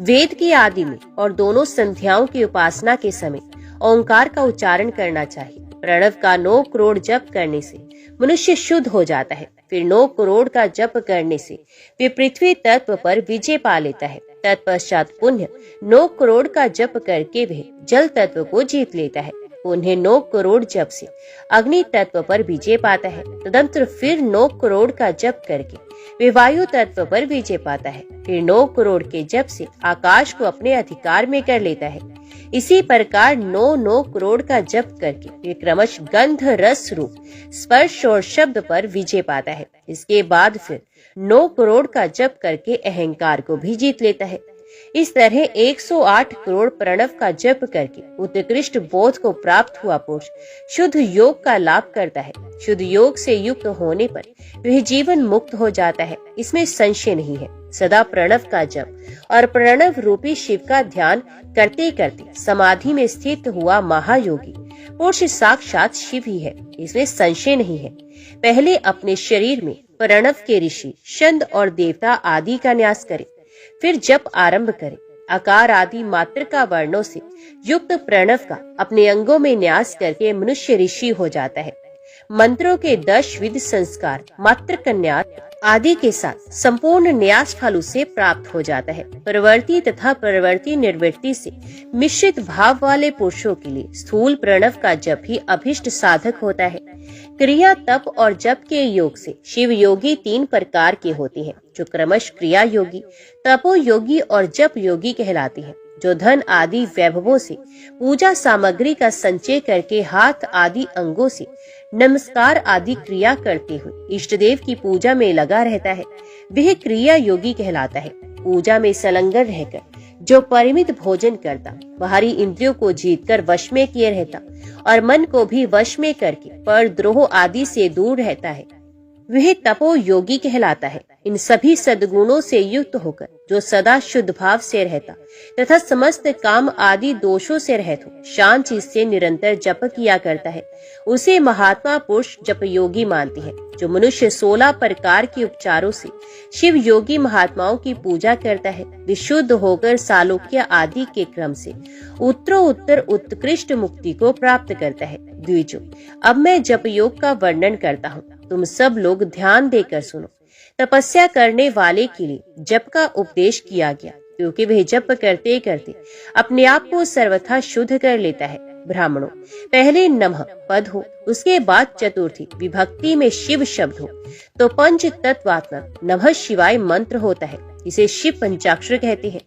वेद के आदि में और दोनों संध्याओं की उपासना के समय ओंकार का उच्चारण करना चाहिए। प्रणव का 9 करोड़ जप करने से मनुष्य शुद्ध हो जाता है। फिर 9 करोड़ का जप करने से वे पृथ्वी तत्व पर विजय पा लेता है। तत्पश्चात पुण्य 9 करोड़ का जप करके वह जल तत्व को जीत लेता है। उन्हें 9 करोड़ जप से अग्नि तत्व पर विजय पाता है। तदंतर फिर 9 करोड़ का जप करके वे वायु तत्व पर विजय पाता है। फिर 9 करोड़ के जप से आकाश को अपने अधिकार में कर लेता है। इसी प्रकार 9 करोड़ का जप करके वे क्रमश गंध, रस, रूप, स्पर्श और शब्द पर विजय पाता है। इसके बाद फिर 9 करोड़ का जप करके अहंकार को भी जीत लेता है। इस तरह 108 करोड़ प्रणव का जप करके उत्कृष्ट बोध को प्राप्त हुआ पुरुष शुद्ध योग का लाभ करता है। शुद्ध योग से युक्त होने पर वह जीवन मुक्त हो जाता है, इसमें संशय नहीं है। सदा प्रणव का जप और प्रणव रूपी शिव का ध्यान करते करते समाधि में स्थित हुआ महायोगी पुरुष साक्षात शिव ही है, इसमें संशय नहीं है। पहले अपने शरीर में प्रणव के ऋषि, छंद और देवता आदि का न्यास करे, फिर जप आरंभ करे। आकार आदि मात्रिका वर्णों से युक्त प्रणव का अपने अंगों में न्यास करके मनुष्य ऋषि हो जाता है। मंत्रों के 10 विध संस्कार मात्र कन्या आदि के साथ संपूर्ण न्यास फल उसे प्राप्त हो जाता है। प्रवृत्ति तथा प्रवृत्ति निर्वृत्ति से मिश्रित भाव वाले पुरुषों के लिए स्थूल प्रणव का जप ही अभिष्ट साधक होता है। क्रिया, तप और जप के योग से शिव योगी 3 प्रकार के होते हैं, जो क्रमश क्रिया योगी, तपो योगी और जप योगी कहलाते हैं। जो धन आदि वैभवों से पूजा सामग्री का संचय करके हाथ आदि अंगों से नमस्कार आदि क्रिया करते हुए इष्ट देव की पूजा में लगा रहता है, वह क्रिया योगी कहलाता है। पूजा में संलग्न रहकर जो परिमित भोजन करता, बाहरी इंद्रियों को जीतकर वश में किए रहता और मन को भी वश में करके परद्रोह आदि से दूर रहता है, वह तपो योगी कहलाता है। इन सभी सद्गुणों से युक्त होकर जो सदा शुद्ध भाव से रहता तथा समस्त काम आदि दोषों से रहित हो शांत चित्त से निरंतर जप किया करता है, उसे महात्मा पुरुष जप योगी मानते हैं। जो मनुष्य 16 प्रकार के उपचारों से शिव योगी महात्माओं की पूजा करता है, विशुद्ध होकर सालोक्य आदि के क्रम से उत्तरोत्तर उत्कृष्ट मुक्ति को प्राप्त करता है। द्विजो, अब मैं जप योग का वर्णन करता हूँ, तुम सब लोग ध्यान देकर सुनो। तपस्या करने वाले के लिए जप का उपदेश किया गया, क्योंकि वह जप करते करते अपने आप को सर्वथा शुद्ध कर लेता है। ब्राह्मणों, पहले नमः पद हो, उसके बाद चतुर्थी विभक्ति में शिव शब्द हो, तो पंच तत्वात्मक नमः शिवाय मंत्र होता है। इसे शिव पंचाक्षर कहते हैं।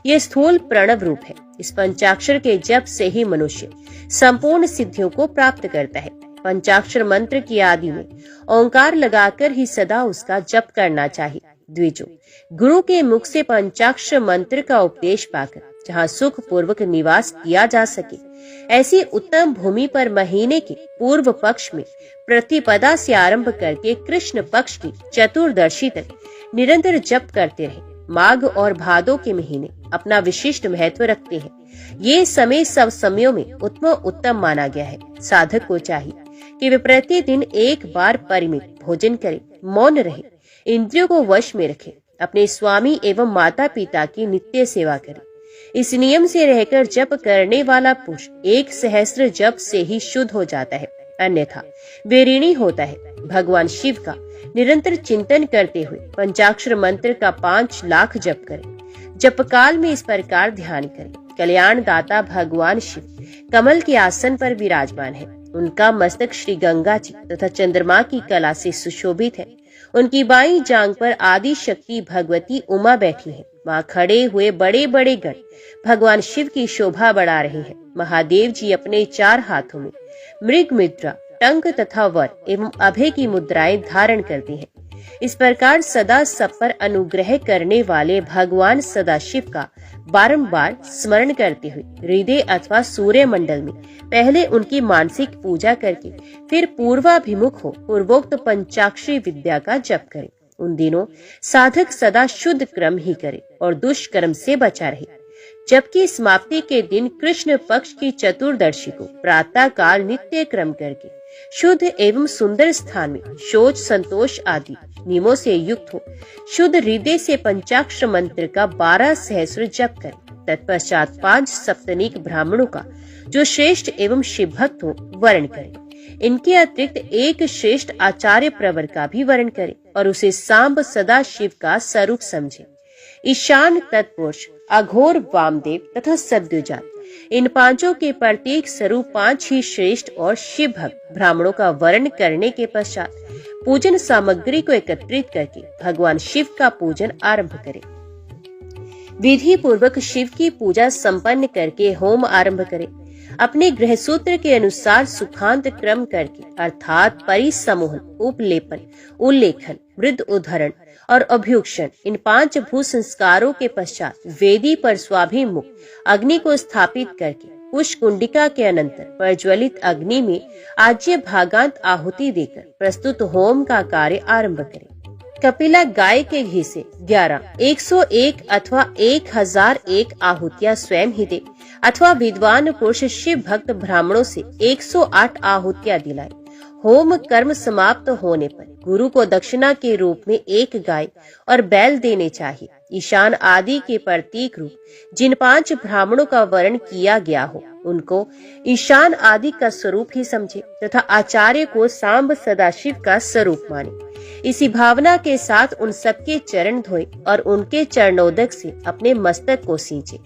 यह स्थूल प्रणव रूप है। इस पंचाक्षर के जप से ही मनुष्य संपूर्ण सिद्धियों को प्राप्त करता है। पंचाक्षर मंत्र की आदि में ओंकार लगाकर ही सदा उसका जप करना चाहिए। द्विजो, गुरु के मुख से पंचाक्षर मंत्र का उपदेश पाकर जहाँ सुख पूर्वक निवास किया जा सके, ऐसी उत्तम भूमि पर महीने के पूर्व पक्ष में प्रतिपदा से आरंभ करके कृष्ण पक्ष की चतुर्दशी तक निरंतर जप करते रहे। माघ और भादो के महीने अपना विशिष्ट महत्व रखते हैं। ये समय सब समयों में उत्तम माना गया है। साधक को चाहिए कि वे प्रतिदिन एक बार परिमित भोजन करे, मौन रहे, इंद्रियों को वश में रखे, अपने स्वामी एवं माता पिता की नित्य सेवा करे। इस नियम से रहकर जप करने वाला पुरुष 1 सहस्त्र जप से ही शुद्ध हो जाता है, अन्यथा वे ऋणी होता है। भगवान शिव का निरंतर चिंतन करते हुए पंचाक्षर मंत्र का 5 लाख जप करें। जप काल में इस प्रकार ध्यान करें। कल्याण दाता भगवान शिव कमल के आसन पर विराजमान है। उनका मस्तक श्री गंगा जी तथा चंद्रमा की कला से सुशोभित है। उनकी बाईं जांग पर आदि शक्ति भगवती उमा बैठी है। वहाँ खड़े हुए बड़े बड़े गण भगवान शिव की शोभा बढ़ा रहे हैं। महादेव जी अपने 4 हाथों में मृग मुद्रा, टंक तथा वर एवं अभय की मुद्राएं धारण करते हैं। इस प्रकार सदा सब पर अनुग्रह करने वाले भगवान सदाशिव का बारंबार स्मरण करते हुए हृदय अथवा सूर्य मंडल में पहले उनकी मानसिक पूजा करके फिर पूर्वाभिमुख हो पूर्वोक्त पंचाक्षरी विद्या का जप करें। उन दिनों साधक सदा शुद्ध क्रम ही करे और दुष्कर्म से बचा रहे। जबकि समाप्ति के दिन कृष्ण पक्ष की चतुर्दशी को प्रातः काल नित्य क्रम करके शुद्ध एवं सुंदर स्थान में शौच संतोष आदि नियमों से युक्त हो शुद्ध हृदय से पंचाक्षर मंत्र का 12 सहस्र जप करें। तत्पश्चात 5 सप्तनिक ब्राह्मणों का जो श्रेष्ठ एवं शिव भक्त हो वर्ण करें। इनके अतिरिक्त एक श्रेष्ठ आचार्य प्रवर का भी वर्ण करें और उसे सांब सदा शिव का स्वरूप समझे। ईशान तत्पुरुष, अघोर, वामदेव तथा सद्योजात, इन 5 के प्रत्येक स्वरूप 5 ही श्रेष्ठ और शिव भक्त ब्राह्मणों का वर्ण करने के पश्चात पूजन सामग्री को एकत्रित करके भगवान शिव का पूजन आरंभ करें। विधि पूर्वक शिव की पूजा संपन्न करके होम आरंभ करें। अपने गृह सूत्र के अनुसार सुखांत क्रम करके अर्थात परिसमोहन, उपलेपन, उल्लेखन, वृद्ध उद्धरण और अभ्युक्षण, इन 5 भू संस्कारों के पश्चात वेदी पर स्वाभिमुख अग्नि को स्थापित करके पुष्कुंडिका के अनंतर प्रज्वलित अग्नि में आज्य भागांत आहुति देकर प्रस्तुत होम का कार्य आरंभ करें। कपिला गाय के घी से 11, 101 अथवा 1001 आहुतियां स्वयं ही दे अथवा विद्वान पुरुष शिव भक्त ब्राह्मणों से 108 आहुतियां दिलाए। होम कर्म समाप्त होने पर गुरु को दक्षिणा के रूप में 1 गाय और बैल देने चाहिए। ईशान आदि के प्रतीक रूप जिन 5 ब्राह्मणों का वर्ण किया गया हो उनको ईशान आदि का स्वरूप ही समझे तथा आचार्य को सांब सदाशिव का स्वरूप माने। इसी भावना के साथ उन सबके चरण धोए और उनके चरणोदक से अपने मस्तक को सींचे।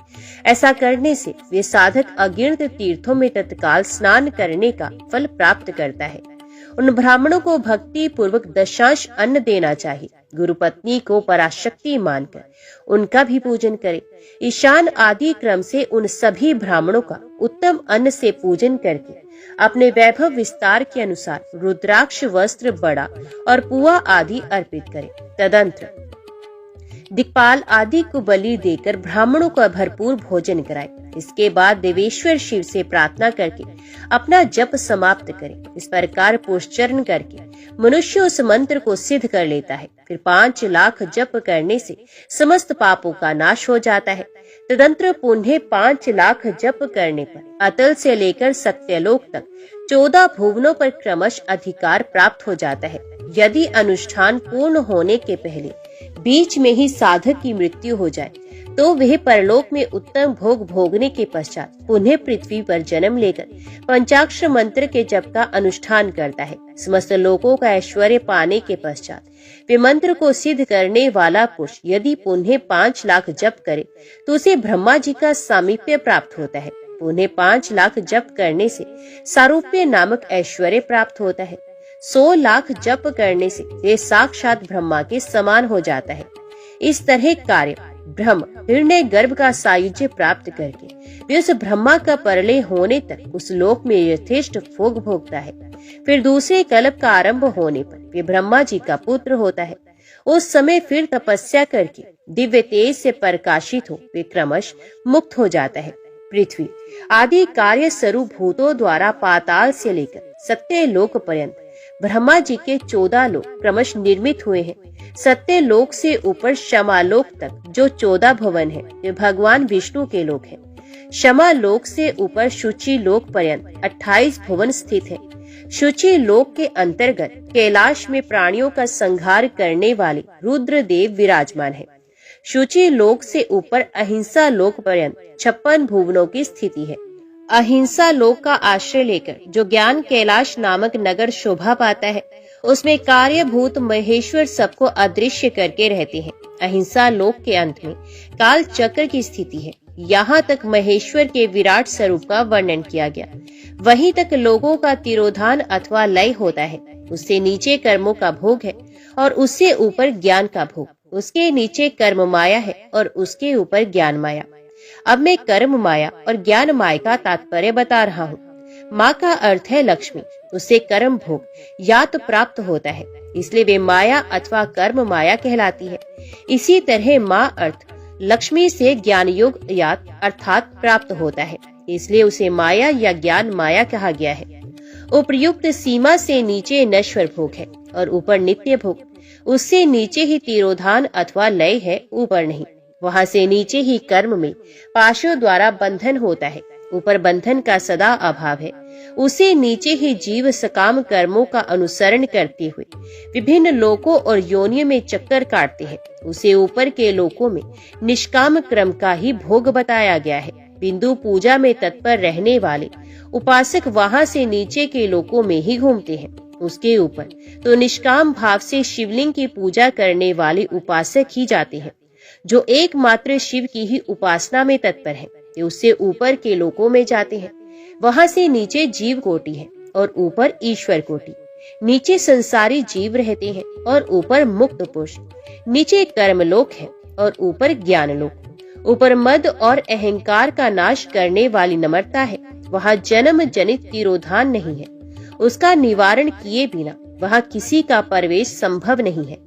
ऐसा करने से वे साधक अगिनत तीर्थों में तत्काल स्नान करने का फल प्राप्त करता है। उन ब्राह्मणों को भक्ति पूर्वक दशांश अन्न देना चाहिए। गुरु पत्नी को पराशक्ति मानकर उनका भी पूजन करे। ईशान आदि क्रम से उन सभी ब्राह्मणों का उत्तम अन्न से पूजन करके अपने वैभव विस्तार के अनुसार रुद्राक्ष वस्त्र, बड़ा और पुआ आदि अर्पित करे। तदंतर दिक्पाल आदि को बलि देकर ब्राह्मणों का भरपूर भोजन कराए। इसके बाद देवेश्वर शिव से प्रार्थना करके अपना जप समाप्त करे। इस प्रकार पुष्चरण करके मनुष्य उस मंत्र को सिद्ध कर लेता है। फिर 5 लाख जप करने से समस्त पापों का नाश हो जाता है। तदंतर पुनः 5 लाख जप करने पर अतल से लेकर सत्यलोक तक 14 भुवनों पर क्रमश अधिकार प्राप्त हो जाता है। यदि अनुष्ठान पूर्ण होने के पहले बीच में ही साधक की मृत्यु हो जाए तो वह परलोक में उत्तम भोग भोगने के पश्चात पुनः पृथ्वी पर जन्म लेकर पंचाक्षर मंत्र के जप का अनुष्ठान करता है। समस्त लोकों का ऐश्वर्य पाने के पश्चात वे मंत्र को सिद्ध करने वाला पुरुष यदि पुनः 5 लाख जप करे तो उसे ब्रह्मा जी का सामीप्य प्राप्त होता है। पुनः 5 लाख जप करने से सारूप्य नामक ऐश्वर्य प्राप्त होता है। 100 लाख जप करने से वे साक्षात ब्रह्मा के समान हो जाता है। इस तरह कार्य ब्रह्म हिरण्य गर्भ का सायुज्य प्राप्त करके वे उस ब्रह्मा का परलय होने तक उस लोक में यथेष्ट भोग भोगता है। फिर दूसरे कल्प का आरंभ होने पर वे ब्रह्मा जी का पुत्र होता है। उस समय फिर तपस्या करके दिव्य तेज से प्रकाशित हो वे क्रमश मुक्त हो जाता है। पृथ्वी आदि कार्य स्वरूप भूतों द्वारा पाताल से लेकर सत्य लोक पर्यंत ब्रह्मा जी के 14 लोक क्रमश निर्मित हुए हैं। सत्य लोक से ऊपर शमालोक तक जो 14 भवन है वे भगवान विष्णु के लोक हैं। शमा लोक से ऊपर शुचि लोक पर्यंत 28 भवन स्थित है। शुचि लोक के अंतर्गत कैलाश में प्राणियों का संहार करने वाले रुद्रदेव विराजमान है। शुचि लोक से ऊपर अहिंसा लोक पर्यंत 56 भुवनों की स्थिति है। अहिंसा लोक का आश्रय लेकर जो ज्ञान कैलाश नामक नगर शोभा पाता है उसमें कार्यभूत महेश्वर सबको अदृश्य करके रहते हैं। अहिंसा लोक के अंत में काल चक्र की स्थिति है। यहाँ तक महेश्वर के विराट स्वरूप का वर्णन किया गया। वहीं तक लोगों का तिरोधान अथवा लय होता है। उससे नीचे कर्मों का भोग है और उससे ऊपर ज्ञान का भोग। उसके नीचे कर्म माया है और उसके ऊपर ज्ञान माया। अब मैं कर्म माया और ज्ञान माया का तात्पर्य बता रहा हूँ। माँ का अर्थ है लक्ष्मी। उससे कर्म भोग या तो प्राप्त होता है, इसलिए वे माया अथवा कर्म माया कहलाती है। इसी तरह माँ अर्थ लक्ष्मी से ज्ञान योग यात अर्थात प्राप्त होता है, इसलिए उसे माया या ज्ञान माया कहा गया है। उपयुक्त सीमा से नीचे नश्वर भोग है और ऊपर नित्य भोग। उससे नीचे ही तिरोधान अथवा लय है, ऊपर नहीं। वहाँ से नीचे ही कर्म में पाशों द्वारा बंधन होता है, ऊपर बंधन का सदा अभाव है। उसे नीचे ही जीव सकाम कर्मों का अनुसरण करते हुए विभिन्न लोकों और योनियों में चक्कर काटते हैं। उसे ऊपर के लोकों में निष्काम क्रम का ही भोग बताया गया है। बिंदु पूजा में तत्पर रहने वाले उपासक वहाँ से नीचे के लोकों में ही घूमते हैं। उसके ऊपर तो निष्काम भाव से शिवलिंग की पूजा करने वाले उपासक ही जाते हैं, जो एकमात्र शिव की ही उपासना में तत्पर है। उससे ऊपर के लोकों में जाते हैं। वहां से नीचे जीव कोटि है और ऊपर ईश्वर कोटि। नीचे संसारी जीव रहते हैं और ऊपर मुक्त पुरुष। नीचे कर्मलोक है और ऊपर ज्ञान लोक। ऊपर मद और अहंकार का नाश करने वाली नम्रता है। वहाँ जन्म जनित तिरोधान नहीं है। उसका निवारण किए बिना वहाँ किसी का प्रवेश संभव नहीं है।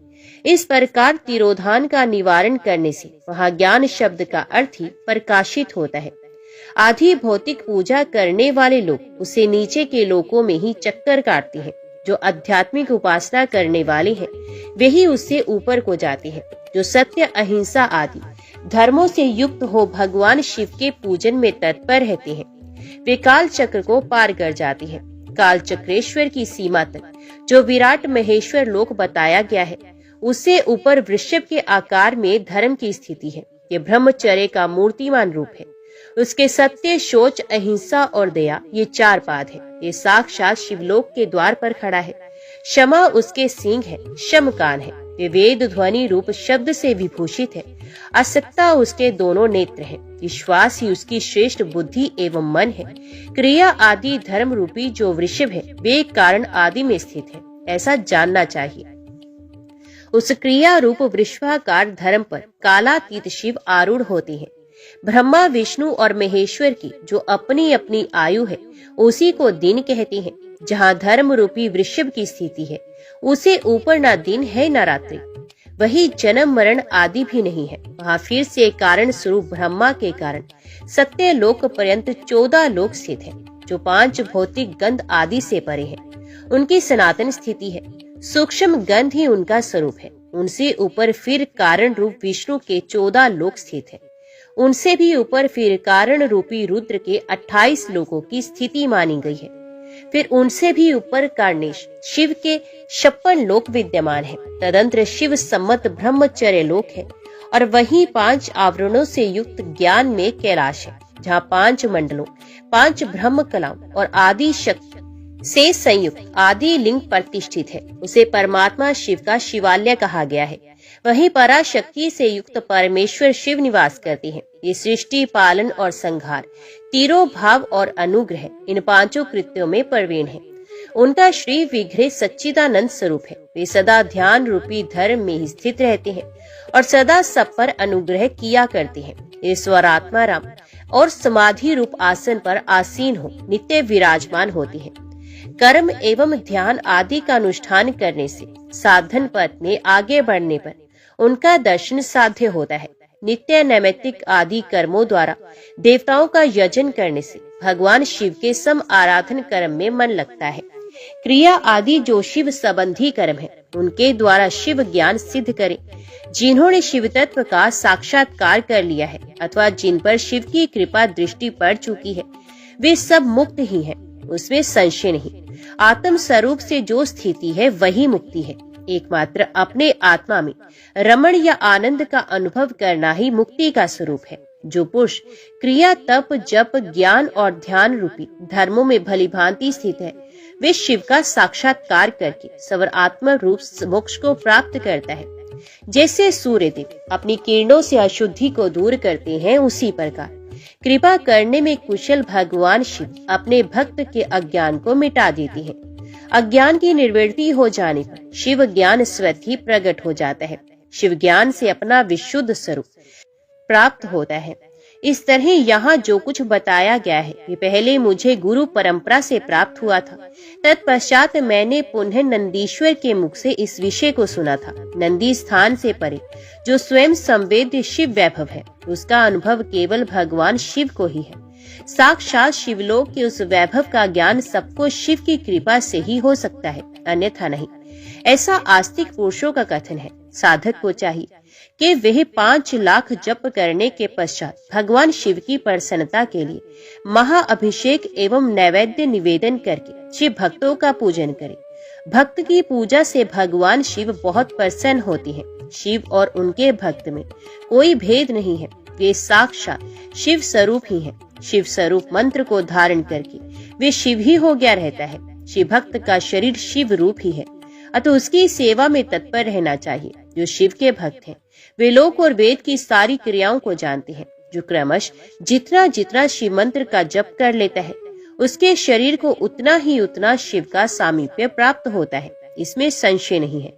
इस प्रकार तिरोधान का निवारण करने से वहाँ ज्ञान शब्द का अर्थ ही प्रकाशित होता है। आधी भौतिक पूजा करने वाले लोग उसे नीचे के लोकों में ही चक्कर काटते हैं। जो आध्यात्मिक उपासना करने वाले हैं वे ही उससे ऊपर को जाते हैं। जो सत्य अहिंसा आदि धर्मों से युक्त हो भगवान शिव के पूजन में तत्पर रहते हैं वे काल चक्र को पार कर जाते हैं। काल चक्रेश्वर की सीमा तक जो विराट महेश्वर लोक बताया गया है उससे ऊपर वृषभ के आकार में धर्म की स्थिति है। ये ब्रह्मचर्य का मूर्तिमान रूप है। उसके सत्य, शौच, अहिंसा और दया ये 4 पाद है। ये साक्षात शिवलोक के द्वार पर खड़ा है। क्षमा उसके सींग है, शमकान है। ये वेद ध्वनि रूप शब्द से विभूषित है। असक्ता उसके दोनों नेत्र हैं। विश्वास ही उसकी श्रेष्ठ बुद्धि एवं मन है। क्रिया आदि धर्म रूपी जो वृषभ है वे कारण आदि में स्थित है, ऐसा जानना चाहिए। उस क्रिया रूप वृषभाकार धर्म पर कालातीत शिव आरूढ़ होते हैं। ब्रह्मा, विष्णु और महेश्वर की जो अपनी अपनी आयु है उसी को दिन कहते हैं। जहाँ धर्म रूपी वृषभ की स्थिति है उसे ऊपर ना दिन है ना रात्रि। वही जन्म मरण आदि भी नहीं है। वहाँ फिर से कारण स्वरूप ब्रह्मा के कारण सत्य लोक पर्यंत 14 लोक स्थित है, जो 5 भौतिक गंध आदि से परे है। उनकी सनातन स्थिति है। सूक्ष्म गंध ही उनका स्वरूप है। उनसे ऊपर फिर कारण रूप विष्णु के 14 लोक स्थित है। उनसे भी ऊपर फिर कारण रूपी रुद्र के 28 लोकों की स्थिति मानी गई है। फिर उनसे भी ऊपर कार्णेश शिव के 56 लोक विद्यमान है। तदंतर शिव सम्मत ब्रह्मचर्य लोक है और वहीं 5 आवरणों से युक्त ज्ञान में कैलाश है, जहाँ 5 मंडलों, 5 ब्रह्म कलाओं और आदि शक्ति से संयुक्त आदि लिंग प्रतिष्ठित है। उसे परमात्मा शिव का शिवालय कहा गया है। वहीं पराशक्ति से युक्त परमेश्वर शिव निवास करते हैं। ये सृष्टि, पालन और संहार, तीनों भाव और अनुग्रह इन 5 कृत्यों में प्रवीण है। उनका श्री विग्रह सच्चिदानंद स्वरूप है। वे सदा ध्यान रूपी धर्म में ही स्थित रहते हैं और सदा सब पर अनुग्रह किया करते हैं। ईश्वर आत्मा राम और समाधि रूप आसन पर आसीन हो नित्य विराजमान होते हैं। कर्म एवं ध्यान आदि का अनुष्ठान करने से साधन पथ में आगे बढ़ने पर उनका दर्शन साध्य होता है। नित्य नैमित्तिक आदि कर्मों द्वारा देवताओं का यजन करने से भगवान शिव के सम आराधन कर्म में मन लगता है। क्रिया आदि जो शिव संबंधी कर्म है, उनके द्वारा शिव ज्ञान सिद्ध करे। जिन्होंने शिव तत्व का साक्षात्कार कर लिया है अथवा जिन पर शिव की कृपा दृष्टि पड़ चुकी है, वे सब मुक्त ही हैं, उसमें संशय नहीं। आत्म स्वरूप से जो स्थिति है वही मुक्ति है। एकमात्र अपने आत्मा में रमण या आनंद का अनुभव करना ही मुक्ति का स्वरूप है। जो पुरुष क्रिया, तप, जप, ज्ञान और ध्यान रूपी धर्मों में भली भांति स्थित है, वे शिव का साक्षात्कार करके सवर आत्मा रूप मोक्ष को प्राप्त करता है। जैसे सूर्य देव अपनी किरणों से अशुद्धि को दूर करते हैं, उसी प्रकार कृपा करने में कुशल भगवान शिव अपने भक्त के अज्ञान को मिटा देते हैं। अज्ञान की निर्वृत्ति हो जाने पर शिव ज्ञान स्वतः ही प्रकट हो जाता है। शिव ज्ञान से अपना विशुद्ध स्वरूप प्राप्त होता है। इस तरह यहाँ जो कुछ बताया गया है, ये पहले मुझे गुरु परंपरा से प्राप्त हुआ था। तत्पश्चात मैंने पुनः नंदीश्वर के मुख से इस विषय को सुना था। नंदी स्थान से परे जो स्वयं संवेद्य शिव वैभव है, उसका अनुभव केवल भगवान शिव को ही है। साक्षात शिवलोक के उस वैभव का ज्ञान सबको शिव की कृपा से ही हो सकता है, अन्यथा नहीं। ऐसा आस्तिक पुरुषों का कथन है। साधक को चाहिए कि वह 5 लाख जप करने के पश्चात भगवान शिव की प्रसन्नता के लिए महाअभिषेक एवं नैवेद्य निवेदन करके शिव भक्तों का पूजन करे। भक्त की पूजा से भगवान शिव बहुत प्रसन्न होते हैं। शिव और उनके भक्त में कोई भेद नहीं है, वे साक्षात शिव स्वरूप ही हैं। शिव स्वरूप मंत्र को धारण करके वे शिव ही हो गया रहता है। शिव भक्त का शरीर शिव रूप ही है, अतः उसकी सेवा में तत्पर रहना चाहिए। जो शिव के भक्त हैं, वे लोक और वेद की सारी क्रियाओं को जानते हैं। जो क्रमश जितना जितना शिव मंत्र का जप कर लेता है, उसके शरीर को उतना ही उतना शिव का सामीप्य प्राप्त होता है, इसमें संशय नहीं है।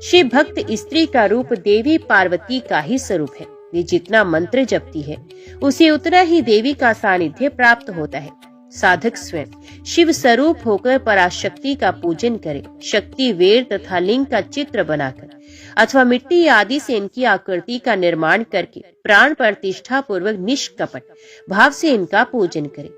शिव भक्त स्त्री का रूप देवी पार्वती का ही स्वरूप है। वे जितना मंत्र जपती है, उसे उतना ही देवी का सानिध्य प्राप्त होता है। साधक स्वयं शिव स्वरूप होकर पराशक्ति का पूजन करे। शक्ति वेद तथा लिंग का चित्र बनाकर अथवा मिट्टी आदि से इनकी आकृति का निर्माण करके प्राण प्रतिष्ठा पूर्वक निष्कपट भाव से इनका पूजन करे।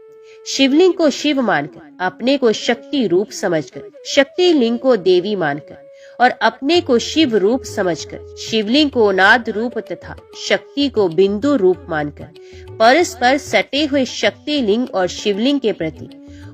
शिवलिंग को शिव मानकर, अपने को शक्ति रूप समझकर, शक्ति लिंग को देवी मानकर और अपने को शिव रूप समझकर, शिवलिंग को नाद रूप तथा शक्ति को बिंदु रूप मानकर परस्पर सटे हुए शक्ति लिंग और शिवलिंग के प्रति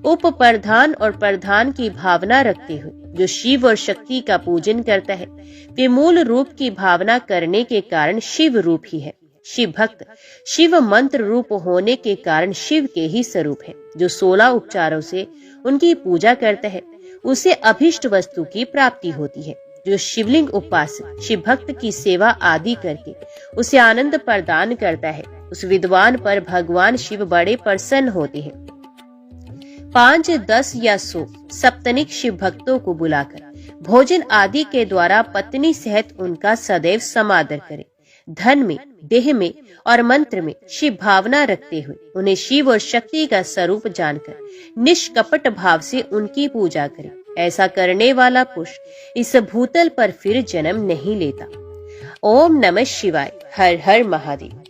उप प्रधान और प्रधान की भावना रखते हुए जो शिव और शक्ति का पूजन करता है, वे मूल रूप की भावना करने के कारण शिव रूप ही है। शिव भक्त शिव मंत्र रूप होने के कारण शिव के ही स्वरूप है। जो 16 उपचारों से उनकी पूजा करता है, उसे अभिष्ट वस्तु की प्राप्ति होती है। जो शिवलिंग उपासक शिव भक्त की सेवा आदि करके उसे आनंद प्रदान करता है, उस विद्वान पर भगवान शिव बड़े प्रसन्न होते हैं। 5, 10 या 100 सप्तनिक शिव भक्तों को बुलाकर भोजन आदि के द्वारा पत्नी सहित उनका सदैव समादर करे। धन में, देह में और मंत्र में शिव भावना रखते हुए उन्हें शिव और शक्ति का स्वरूप जानकर निष्कपट भाव से उनकी पूजा करे। ऐसा करने वाला पुरुष इस भूतल पर फिर जन्म नहीं लेता। ओम नमः शिवाय। हर हर महादेव।